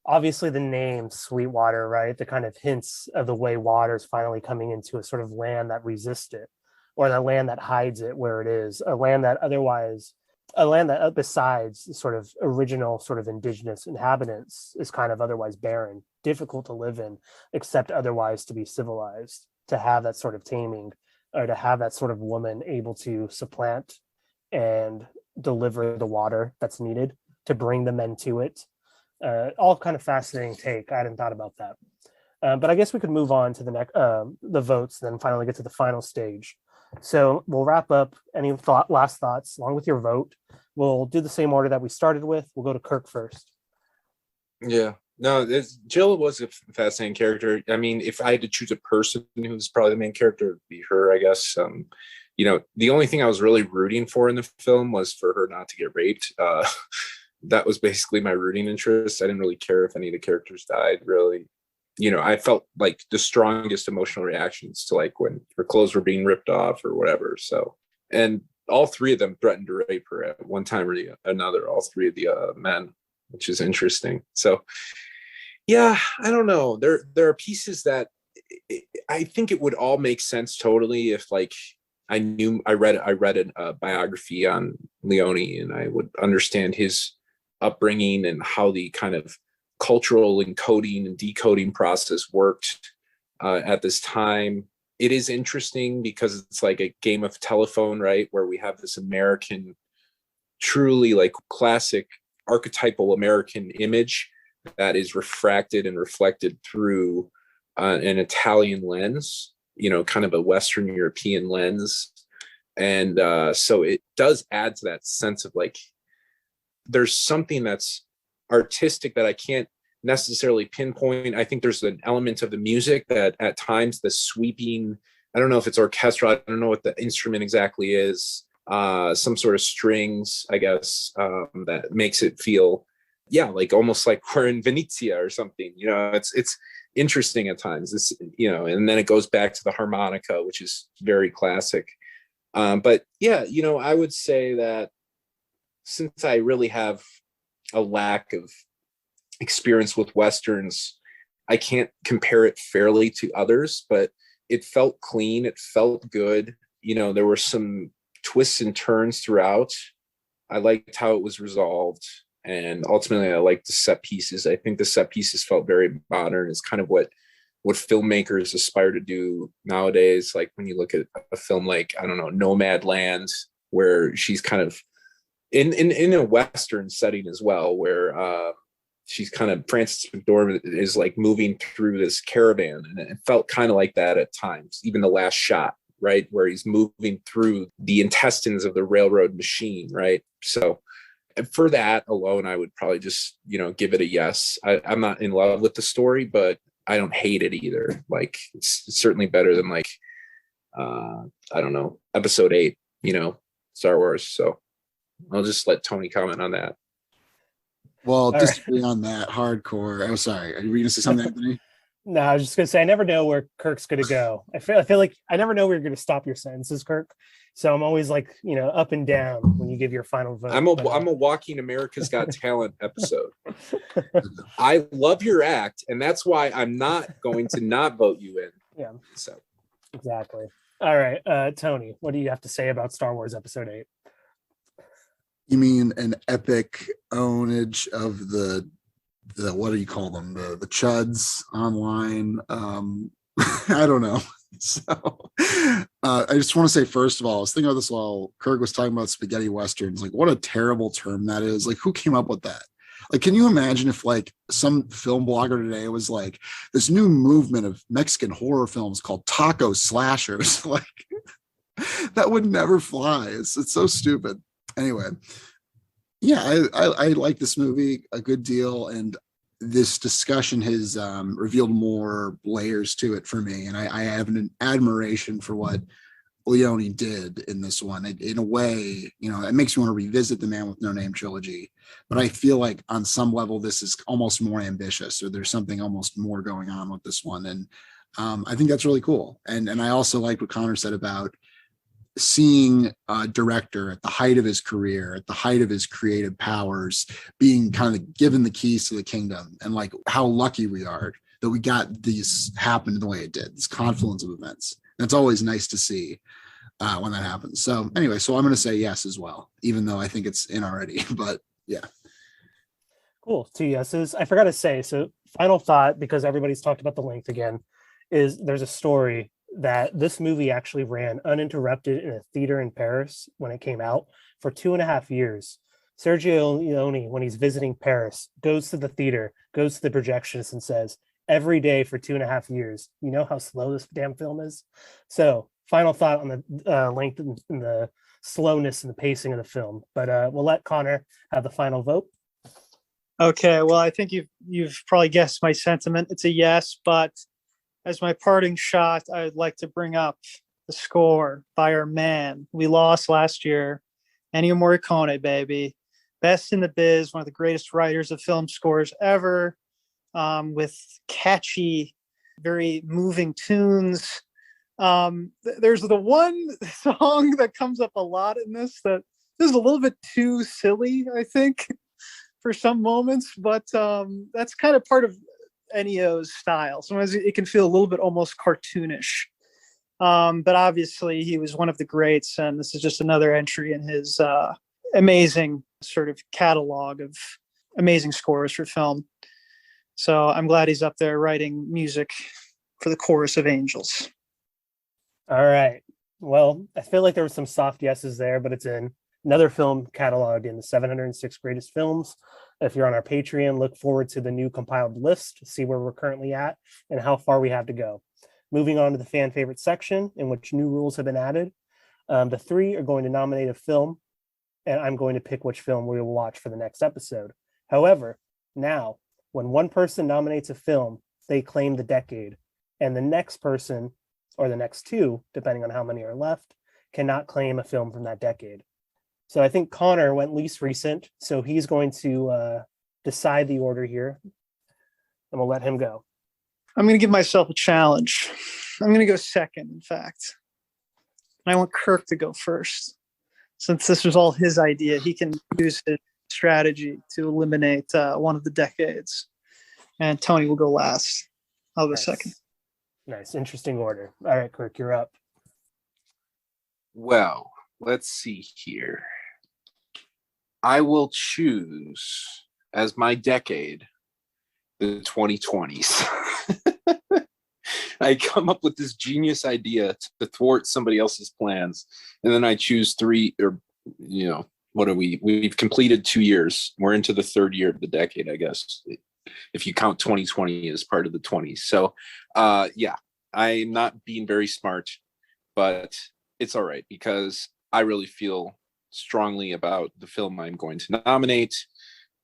obviously the name Sweetwater, right? The kind of hints of the way water is finally coming into a sort of land that resists it, or the land that hides it where it is, a land that besides the sort of original sort of indigenous inhabitants is kind of otherwise barren, difficult to live in, except otherwise to be civilized, to have that sort of taming, or to have that sort of woman able to supplant and deliver the water that's needed to bring the men to it. All kind of fascinating take. I hadn't thought about that. But I guess we could move on to the votes, then finally get to the final stage. So we'll wrap up. Any last thoughts along with your vote? We'll do the same order that we started with. We'll go to Kirk first. Yeah. No, Jill was a fascinating character. I mean, if I had to choose a person who's probably the main character, it would be her, I guess. The only thing I was really rooting for in the film was for her not to get raped. That was basically my rooting interest. I didn't really care if any of the characters died, really. I felt like the strongest emotional reactions to like when her clothes were being ripped off or whatever. So, and all three of them threatened to rape her at one time or another, all three of the men, which is interesting. So, yeah, I don't know. There are pieces that I think it would all make sense totally if like I read a biography on Leone, and I would understand his upbringing and how the kind of cultural encoding and decoding process worked at this time. It is interesting because it's like a game of telephone, right? Where we have this American, truly like classic archetypal American image that is refracted and reflected through an Italian lens, kind of a Western European lens. And so it does add to that sense of like, there's something that's artistic that I can't necessarily pinpoint. I think there's an element of the music that at times the sweeping, I don't know if it's orchestral, I don't know what the instrument exactly is, some sort of strings, I guess, that makes it feel, like almost like we're in Venezia or something. It's interesting at times. This, and then it goes back to the harmonica, which is very classic. But yeah, I would say that since I really have a lack of experience with Westerns, I can't compare it fairly to others, but it felt clean. It felt good. There were some twists and turns throughout. I liked how it was resolved. And ultimately, I liked the set pieces. I think the set pieces felt very modern. It's kind of what filmmakers aspire to do nowadays. Like when you look at a film like, I don't know, Nomadland, where she's kind of in a Western setting as well, where she's kind of, Frances McDormand is like moving through this caravan, and it felt kind of like that at times. Even the last shot, right, where he's moving through the intestines of the railroad machine, right? So for that alone, I would probably just, give it a yes. I'm not in love with the story, but I don't hate it either. Like it's certainly better than like, I don't know, episode 8, Star Wars. So I'll just let Tony comment on that. Well, disagree on that hardcore. Oh, sorry. Are you going to say something, Anthony? No, I was just gonna say I never know where Kirk's gonna go. I feel like I never know where you're gonna stop your sentences, Kirk. So I'm always like, up and down when you give your final vote. I'm a walking America's Got Talent episode. I love your act, and that's why I'm not going to not vote you in. Yeah. So exactly. All right, Tony, what do you have to say about Star Wars Episode 8? You mean an epic ownage of the what do you call them? The chuds online. I don't know. So I just want to say, first of all, I was thinking about this while Kirk was talking about spaghetti westerns. Like, what a terrible term that is. Like, who came up with that? Like, can you imagine if like some film blogger today was like, this new movement of Mexican horror films called taco slashers? Like, that would never fly. It's so stupid. Anyway, yeah, I like this movie a good deal, and this discussion has revealed more layers to it for me, and I have an admiration for what Leone did in this one. In a way, it makes me want to revisit the Man with No Name trilogy, but I feel like on some level this is almost more ambitious, or there's something almost more going on with this one, and I think that's really cool. And I also like what Connor said about seeing a director at the height of his career, at the height of his creative powers, being kind of given the keys to the kingdom, and like how lucky we are that we got these happen the way it did, this confluence of events. That's always nice to see when that happens. So anyway, so I'm going to say yes as well, even though I think it's in already, but yeah. Cool. 2 yeses. I forgot to say, so final thought, because everybody's talked about the length again, is there's a story that this movie actually ran uninterrupted in a theater in Paris when it came out for 2.5 years. Sergio Leone, when he's visiting Paris, goes to the theater, goes to the projectionist and says, every day for 2.5 years, you know how slow this damn film is? So final thought on the length and the slowness and the pacing of the film. But we'll let Connor have the final vote. Okay, well, I think you've probably guessed my sentiment. It's a yes, but as my parting shot, I'd like to bring up the score by our man. We lost last year, Ennio Morricone, baby. Best in the biz, one of the greatest writers of film scores ever. with catchy, very moving tunes. There's the one song that comes up a lot in this that is a little bit too silly, I think, for some moments, but that's kind of part of Ennio's style. Sometimes it can feel a little bit almost cartoonish. But obviously he was one of the greats, and this is just another entry in his amazing sort of catalog of amazing scores for film. So I'm glad he's up there writing music for the Chorus of Angels. All right. Well, I feel like there were some soft yeses there, but it's in another film cataloged in the 706 greatest films. If you're on our Patreon, look forward to the new compiled list to see where we're currently at and how far we have to go. Moving on to the fan favorite section, in which new rules have been added. The three are going to nominate a film, and I'm going to pick which film we will watch for the next episode. However, now, when one person nominates a film, they claim the decade, and the next person, or the next two, depending on how many are left, cannot claim a film from that decade. So I think Connor went least recent, so he's going to decide the order here, and we'll let him go. I'm going to give myself a challenge. I'm going to go second, in fact. And I want Kirk to go first. Since this was all his idea, he can use his strategy to eliminate one of the decades. And Tony will go last. I'll go second. Nice. Interesting order. All right, Kirk, you're up. Well, let's see here. I will choose as my decade the 2020s. I come up with this genius idea to thwart somebody else's plans, and then I choose three, or what are we? We've completed 2 years. We're into the third year of the decade, I guess, if you count 2020 as part of the 20s. So, yeah, I'm not being very smart, but it's all right because I really feel strongly about the film I'm going to nominate.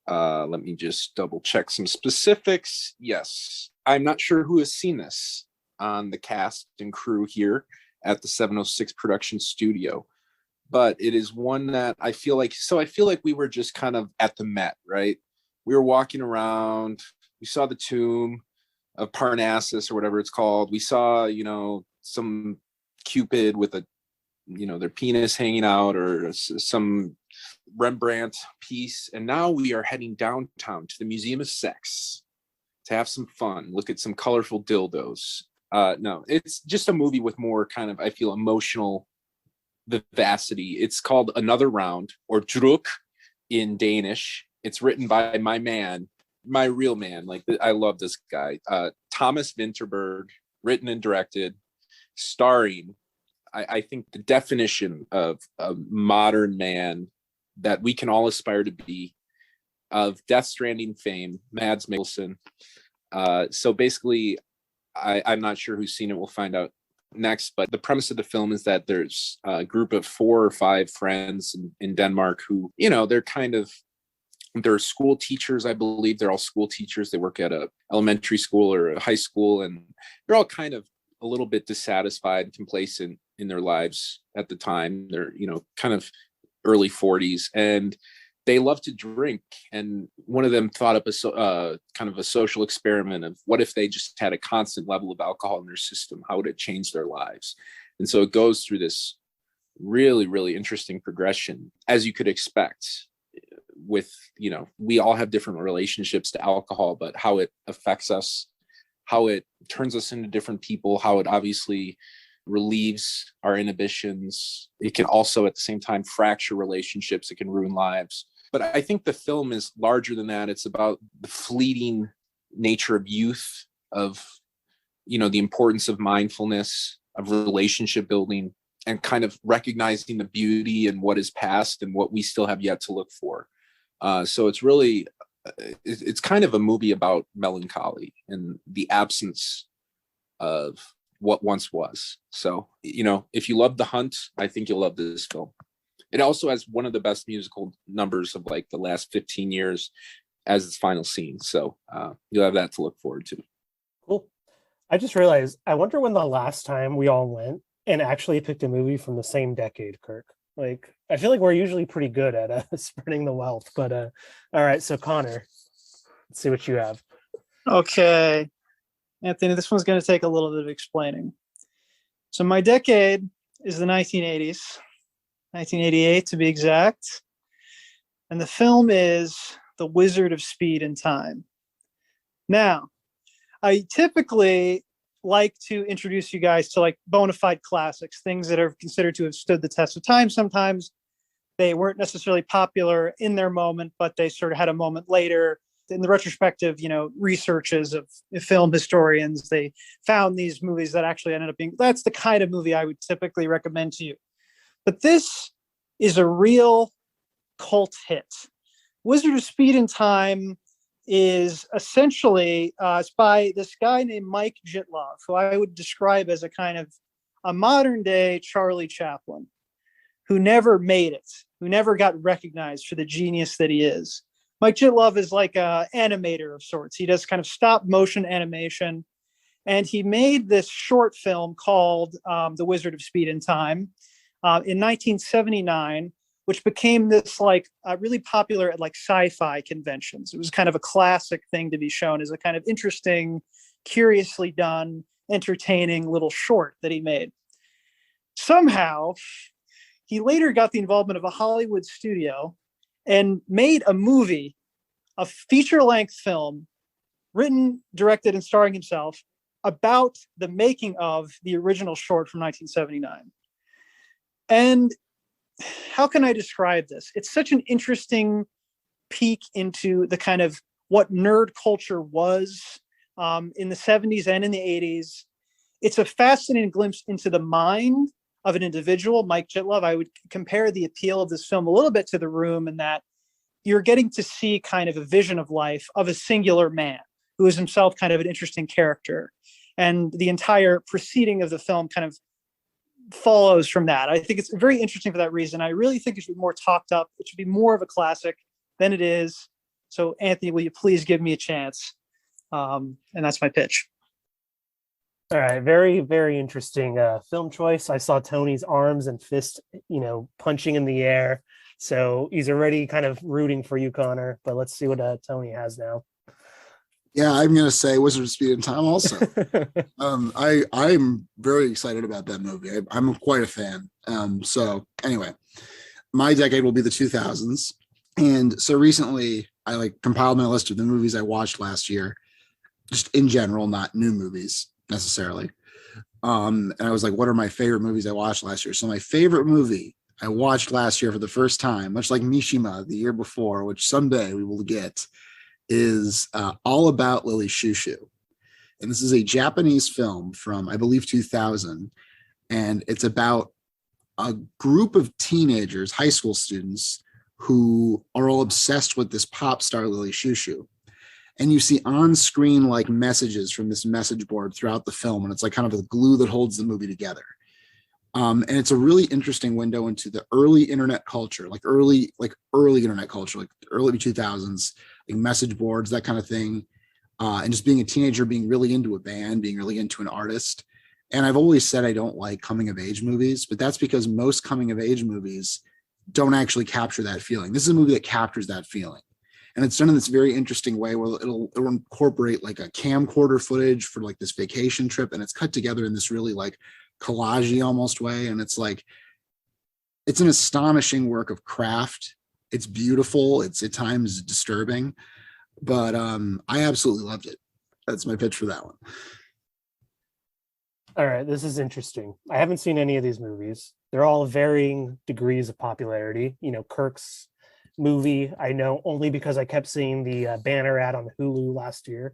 Let me just double check some specifics. Yes, I'm not sure who has seen this on the cast and crew here at the 706 production studio, but it is one that I feel like we were just kind of at the Met, right? We were walking around, we saw the tomb of Parnassus or whatever it's called. We saw, some Cupid with their penis hanging out, or some Rembrandt piece. And now we are heading downtown to the Museum of Sex to have some fun, look at some colorful dildos. No, it's just a movie with more kind of, I feel, emotional vivacity. It's called Another Round, or Druk in Danish. It's written by my man, my real man. Like, I love this guy. Thomas Vinterberg, written and directed, starring, I think, the definition of a modern man that we can all aspire to be, of Death Stranding fame, Mads Mikkelsen. So basically, I'm not sure who's seen it. We'll find out next. But the premise of the film is that there's a group of 4 or 5 friends in Denmark who, they're school teachers, I believe. They're all school teachers. They work at a elementary school or a high school, and they're all kind of a little bit dissatisfied, complacent in their lives at the time. They're, kind of early 40s, and they love to drink. And one of them thought up a kind of a social experiment of what if they just had a constant level of alcohol in their system? How would it change their lives? And so it goes through this really, really interesting progression, as you could expect. With, we all have different relationships to alcohol, but how it affects us, how it turns us into different people, how it obviously relieves our inhibitions. It can also at the same time fracture relationships. It can ruin lives. But I think the film is larger than that. It's about the fleeting nature of youth, of, the importance of mindfulness, of relationship building, and kind of recognizing the beauty and what is past and what we still have yet to look for. So it's really, it's kind of a movie about melancholy and the absence of what once was. So, if you love The Hunt, I think you'll love this film. It also has one of the best musical numbers of like the last 15 years as its final scene. So you'll have that to look forward to. Cool. I just realized, I wonder when the last time we all went and actually picked a movie from the same decade, Kirk. Like, I feel like we're usually pretty good at spreading the wealth, but all right. So Connor, let's see what you have. Okay, Anthony, this one's going to take a little bit of explaining. So my decade is the 1980s, 1988 to be exact. And the film is The Wizard of Speed and Time. Now, I typically like to introduce you guys to like bona fide classics, things that are considered to have stood the test of time. Sometimes they weren't necessarily popular in their moment, but they sort of had a moment later. In the retrospective, researches of film historians, they found these movies that actually ended up being, that's the kind of movie I would typically recommend to you. But this is a real cult hit. Wizard of Speed and Time is essentially it's by this guy named Mike Jitlov, who I would describe as a kind of a modern day Charlie Chaplin, who never made it, who never got recognized for the genius that he is. Mike Jitlov is like an animator of sorts. He does kind of stop motion animation. And he made this short film called The Wizard of Speed and Time in 1979, which became this like really popular at like sci-fi conventions. It was kind of a classic thing to be shown as a kind of interesting, curiously done, entertaining little short that he made. Somehow, he later got the involvement of a Hollywood studio and made a movie, a feature-length film, written, directed, and starring himself, about the making of the original short from 1979. And how can I describe this? It's such an interesting peek into the kind of what nerd culture was in the 70s and in the 80s. It's a fascinating glimpse into the mind of an individual, Mike Jitlov. I would compare the appeal of this film a little bit to The Room in that you're getting to see kind of a vision of life of a singular man who is himself kind of an interesting character. And the entire proceeding of the film kind of follows from that. I think it's very interesting for that reason. I really think it should be more talked up. It should be more of a classic than it is. So, Anthony, will you please give me a chance? And that's my pitch. All right, very, very interesting film choice. I saw Tony's arms and fist, punching in the air. So he's already kind of rooting for you, Connor. But let's see what Tony has now. Yeah, I'm going to say Wizard of Speed and Time also. I'm very excited about that movie. I'm quite a fan. So anyway, my decade will be the 2000s. And so recently I compiled my list of the movies I watched last year, just in general, not new movies necessarily. And I was like, what are my favorite movies I watched last year? So my favorite movie I watched last year for the first time, much like Mishima the year before, which someday we will get, is All About Lily Shushu. And this is a Japanese film from, I believe, 2000. And it's about a group of teenagers, high school students, who are all obsessed with this pop star Lily Shushu. And you see on-screen messages from this message board throughout the film. And it's kind of the glue that holds the movie together. And it's a really interesting window into the early internet culture, early internet culture, early 2000s, message boards, that kind of thing. And just being a teenager, being really into a band, being really into an artist. And I've always said I don't like coming of age movies, but that's because most coming of age movies don't actually capture that feeling. This is a movie that captures that feeling. And it's done in this very interesting way where it'll incorporate a camcorder footage for this vacation trip. And it's cut together in this really collage-y almost way. And it's it's an astonishing work of craft. It's beautiful. It's at times disturbing, but I absolutely loved it. That's my pitch for that one. All right, this is interesting. I haven't seen any of these movies. They're all varying degrees of popularity. Kirk's movie, I know only because I kept seeing the banner ad on Hulu last year.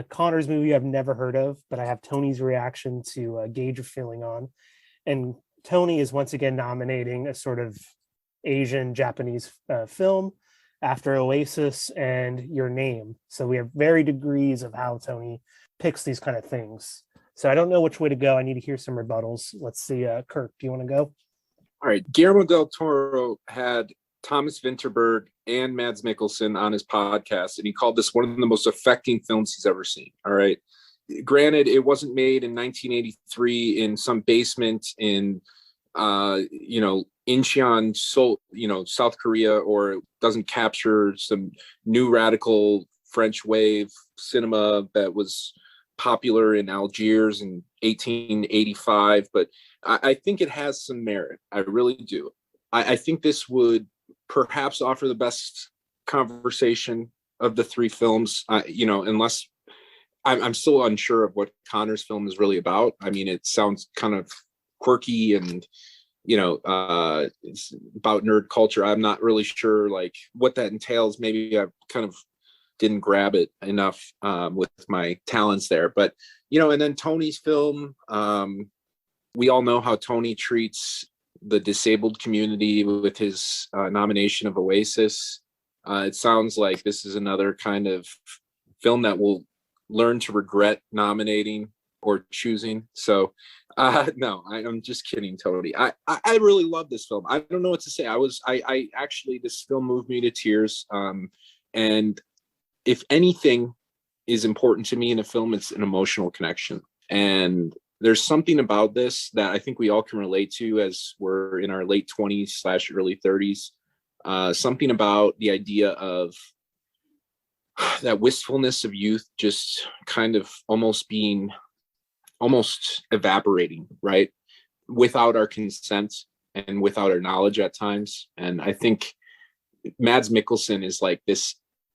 Connor's movie I've never heard of, but I have Tony's reaction to gauge a feeling on. And Tony is once again nominating a sort of Asian Japanese film after Oasis and Your Name. So we have varied degrees of how Tony picks these kind of things. So I don't know which way to go. I need to hear some rebuttals. Let's see. Kirk, do you want to go? All right. Guillermo del Toro had Thomas Vinterberg and Mads Mikkelsen on his podcast, and he called this one of the most affecting films he's ever seen. All right. Granted, it wasn't made in 1983 in some basement in, Incheon, Seoul, South Korea, or it doesn't capture some new radical French wave cinema that was popular in Algiers in 1885, but I think it has some merit. I really do. I think this would perhaps offer the best conversation of the three films, unless I'm still unsure of what Connor's film is really about. I mean, it sounds kind of quirky and, it's about nerd culture. I'm not really sure like what that entails. Maybe I kind of didn't grab it enough with my talents there, but, and then Tony's film, we all know how Tony treats the disabled community with his nomination of Oasis. It sounds like this is another kind of film that will learn to regret nominating or choosing. So no, I'm just kidding, Tony. I really love this film. I don't know what to say. I actually, this film moved me to tears. And if anything is important to me in a film, it's an emotional connection. And there's something about this that I think we all can relate to as we're in our late 20s / early 30s. Something about the idea of that wistfulness of youth just kind of almost evaporating, right? Without our consent and without our knowledge at times. And I think Mads Mikkelsen is like this,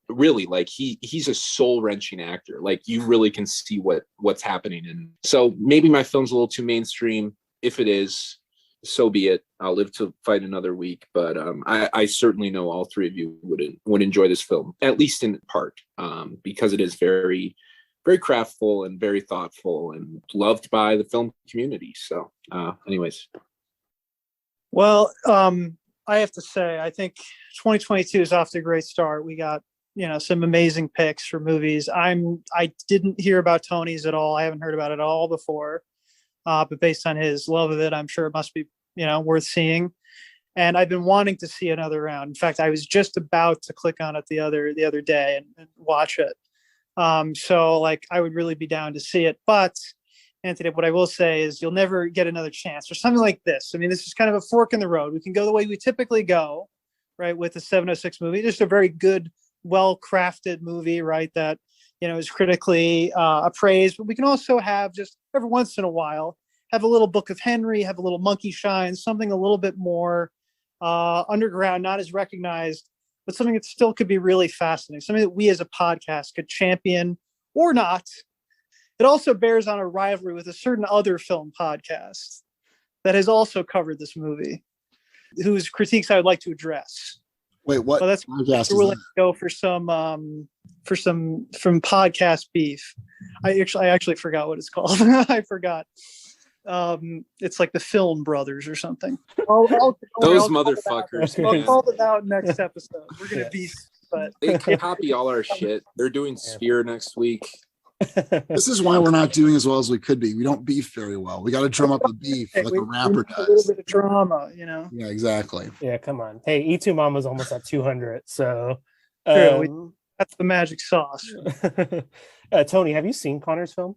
really, like he's a soul-wrenching actor. Like you really can see what's happening. And so maybe my film's a little too mainstream. If it is, so be it. I'll live to fight another week. But I certainly know all three of you would enjoy this film, at least in part, because it is very, very craftful and very thoughtful and loved by the film community. So anyways. Well, I have to say, I think 2022 is off to a great start. We got, some amazing picks for movies. I didn't hear about Tony's at all. I haven't heard about it all before. But based on his love of it, I'm sure it must be, worth seeing. And I've been wanting to see another round. In fact, I was just about to click on it the other day and watch it. So like, I would really be down to see it. But Anthony, what I will say is you'll never get another chance for something like this. I mean, this is kind of a fork in the road. We can go the way we typically go, right, with the 706 movie. Just a very good, well-crafted movie, right, that, is critically appraised. But we can also have just every once in a while, have a little Book of Henry, have a little Monkey Shine, something a little bit more underground, not as recognized, but something that still could be really fascinating, something that we as a podcast could champion or not. It also bears on a rivalry with a certain other film podcast that has also covered this movie, whose critiques I would like to address. Wait, what? Well, that's we're willing to go for some from podcast beef. I actually forgot what it's called. I forgot. It's like the Film Brothers or something. Those motherfuckers. I'll call them out next episode. We're gonna beef, but they can copy all our shit. They're doing Sphere next week. This is why we're not doing as well as we could be. We don't beef very well. We got to drum up the beef like a rapper does. A little bit of drama, Yeah, exactly. Yeah, come on. Hey, E2 Mama's almost at 200, so true. That's the magic sauce. Tony, have you seen Connor's film?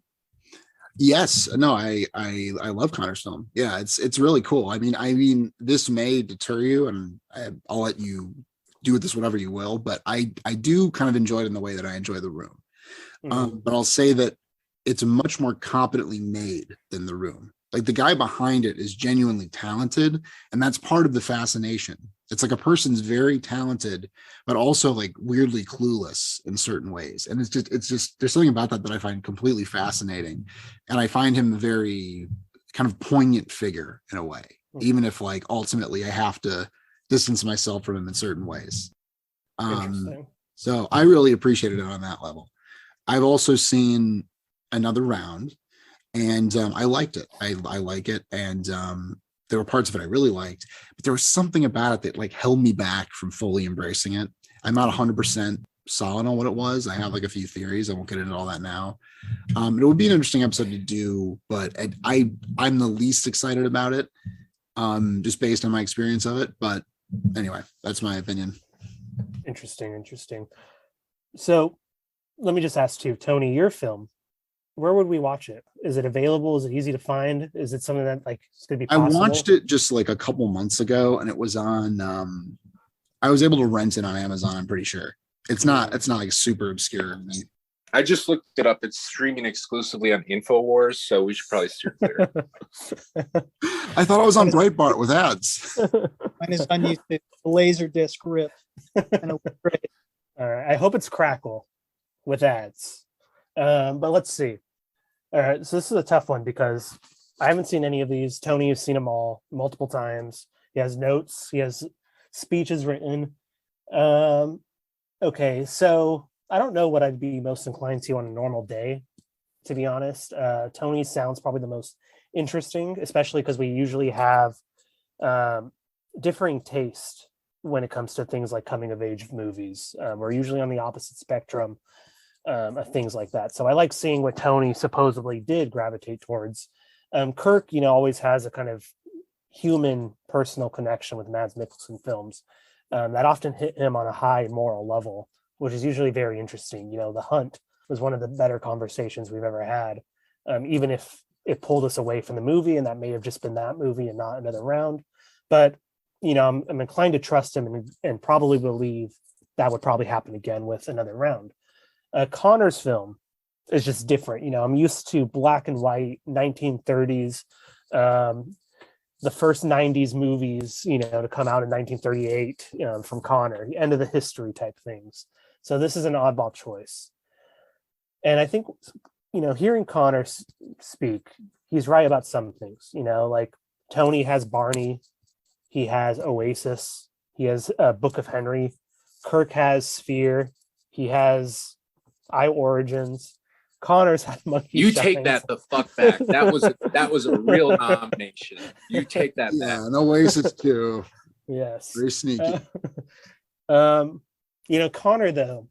Yes. No, I love Connor's film. Yeah, it's really cool. I mean, this may deter you, and I'll let you do with this whatever you will. But I do kind of enjoy it in the way that I enjoy The Room. But I'll say that it's much more competently made than The Room. Like the guy behind it is genuinely talented, and that's part of the fascination. It's like a person's very talented, but also like weirdly clueless in certain ways. And it's just there's something about that I find completely fascinating, and I find him a very kind of poignant figure in a way, even if like ultimately I have to distance myself from him in certain ways. So I really appreciated it on that level. I've also seen Another Round, and I liked it. I like it, and there were parts of it I really liked, but there was something about it that like held me back from fully embracing it. I'm not 100% solid on what it was. I have like a few theories. I won't get into all that now. It would be an interesting episode to do, but I'm the least excited about it, just based on my experience of it. But anyway, that's my opinion. Interesting. So let me just ask too, Tony, your film, where would we watch it? Is it available? Is it easy to find? Is it something that like is going to be possible? I watched it just like a couple months ago, and it was on, I was able to rent it on Amazon, I'm pretty sure. It's not like super obscure. I just looked it up. It's streaming exclusively on InfoWars, so we should probably steer clear. I thought I was on Breitbart with ads. Mine is on YouTube. Laser disc rip. And it was great. All right. I hope it's Crackle with ads. But let's see. All right. So this is a tough one because I haven't seen any of these. Tony has seen them all multiple times. He has notes. He has speeches written. Okay. So I don't know what I'd be most inclined to on a normal day, to be honest. Tony sounds probably the most interesting, especially because we usually have differing taste when it comes to things like coming of age movies. We're usually on the opposite spectrum of things like that. So I like seeing what Tony supposedly did gravitate towards. Kirk, always has a kind of human personal connection with Mads Mikkelsen films that often hit him on a high moral level, which is usually very interesting. The Hunt was one of the better conversations we've ever had, even if it pulled us away from the movie, and that may have just been that movie and not another round. But I'm inclined to trust him and probably believe that would probably happen again with another round. Connor's film is just different. I'm used to black and white 1930s, the first 90s movies, to come out in 1938 from Connor, the end of the history type things. So this is an oddball choice. And I think, hearing Connor speak, he's right about some things, like Tony has Barney, he has Oasis, he has Book of Henry, Kirk has Sphere, he has I Origins, Connor's had Monkey You Shines. take that the fuck back. That was a real nomination. You take that back. Yeah, and Oasis too. Yes. Very sneaky. Connor, though,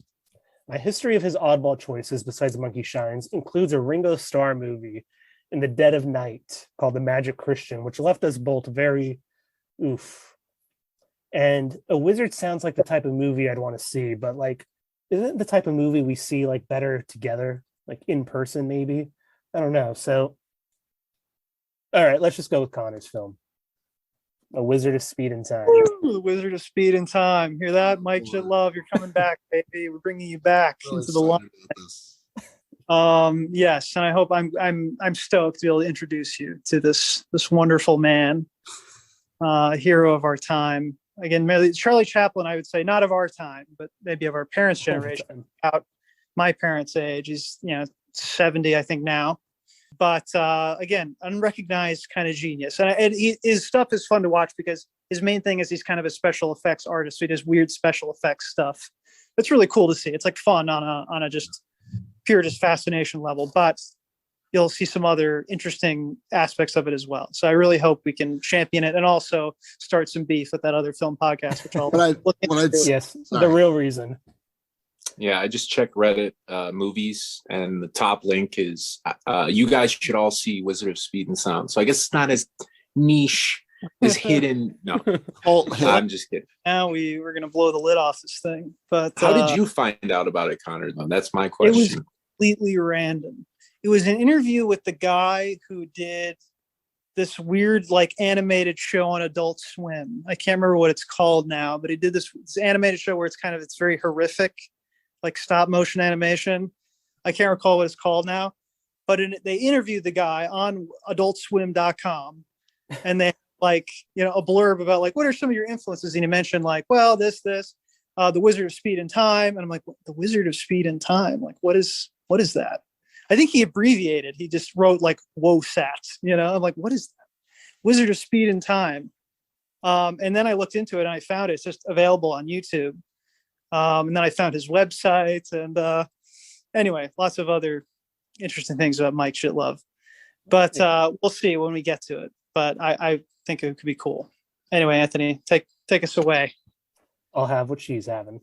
my history of his oddball choices besides Monkey Shines includes a Ringo Starr movie in the dead of night called The Magic Christian, which left us both very oof. And A Wizard sounds like the type of movie I'd want to see, but isn't it the type of movie we see better together, in person maybe? I don't know. So, all right, let's just go with Connor's film. A Wizard of Speed and Time. Woo, the Wizard of Speed and Time. Hear that, Mike Shitlove? You're coming back, baby. We're bringing you back Really into the line. Yes, and I hope I'm stoked to be able to introduce you to this wonderful man, hero of our time. Again, Charlie Chaplin, I would say not of our time, but maybe of our parents' generation. About my parents' age, he's 70, I think now. But again, unrecognized kind of genius, and his stuff is fun to watch because his main thing is he's kind of a special effects artist. So he does weird special effects stuff. It's really cool to see. It's fun on a just pure fascination level, but you'll see some other interesting aspects of it as well. So I really hope we can champion it and also start some beef with that other film podcast, which I'll look into. Yes, the real reason. Yeah, I just checked Reddit movies, and the top link is you guys should all see Wizard of Speed and Sound. So I guess it's not as niche, as hidden. No, I'm just kidding. Now we're going to blow the lid off this thing. But how did you find out about it, Connor, though? That's my question. It was completely random. It was an interview with the guy who did this weird animated show on Adult Swim. I can't remember what it's called now, but he did this animated show where it's very horrific, stop motion animation. I can't recall what it's called now, but they interviewed the guy on adultswim.com, and they had a blurb about what are some of your influences, and he mentioned the Wizard of Speed and Time, and I'm like, the Wizard of Speed and Time, what is that? I think he abbreviated. He just wrote WOSAT, I'm like, what is that? Wizard of Speed and Time. And then I looked into it and I found it's just available on YouTube. And then I found his website and anyway, lots of other interesting things about Mike Shitlove. But we'll see when we get to it. But I think it could be cool. Anyway, Anthony, take us away. I'll have what she's having.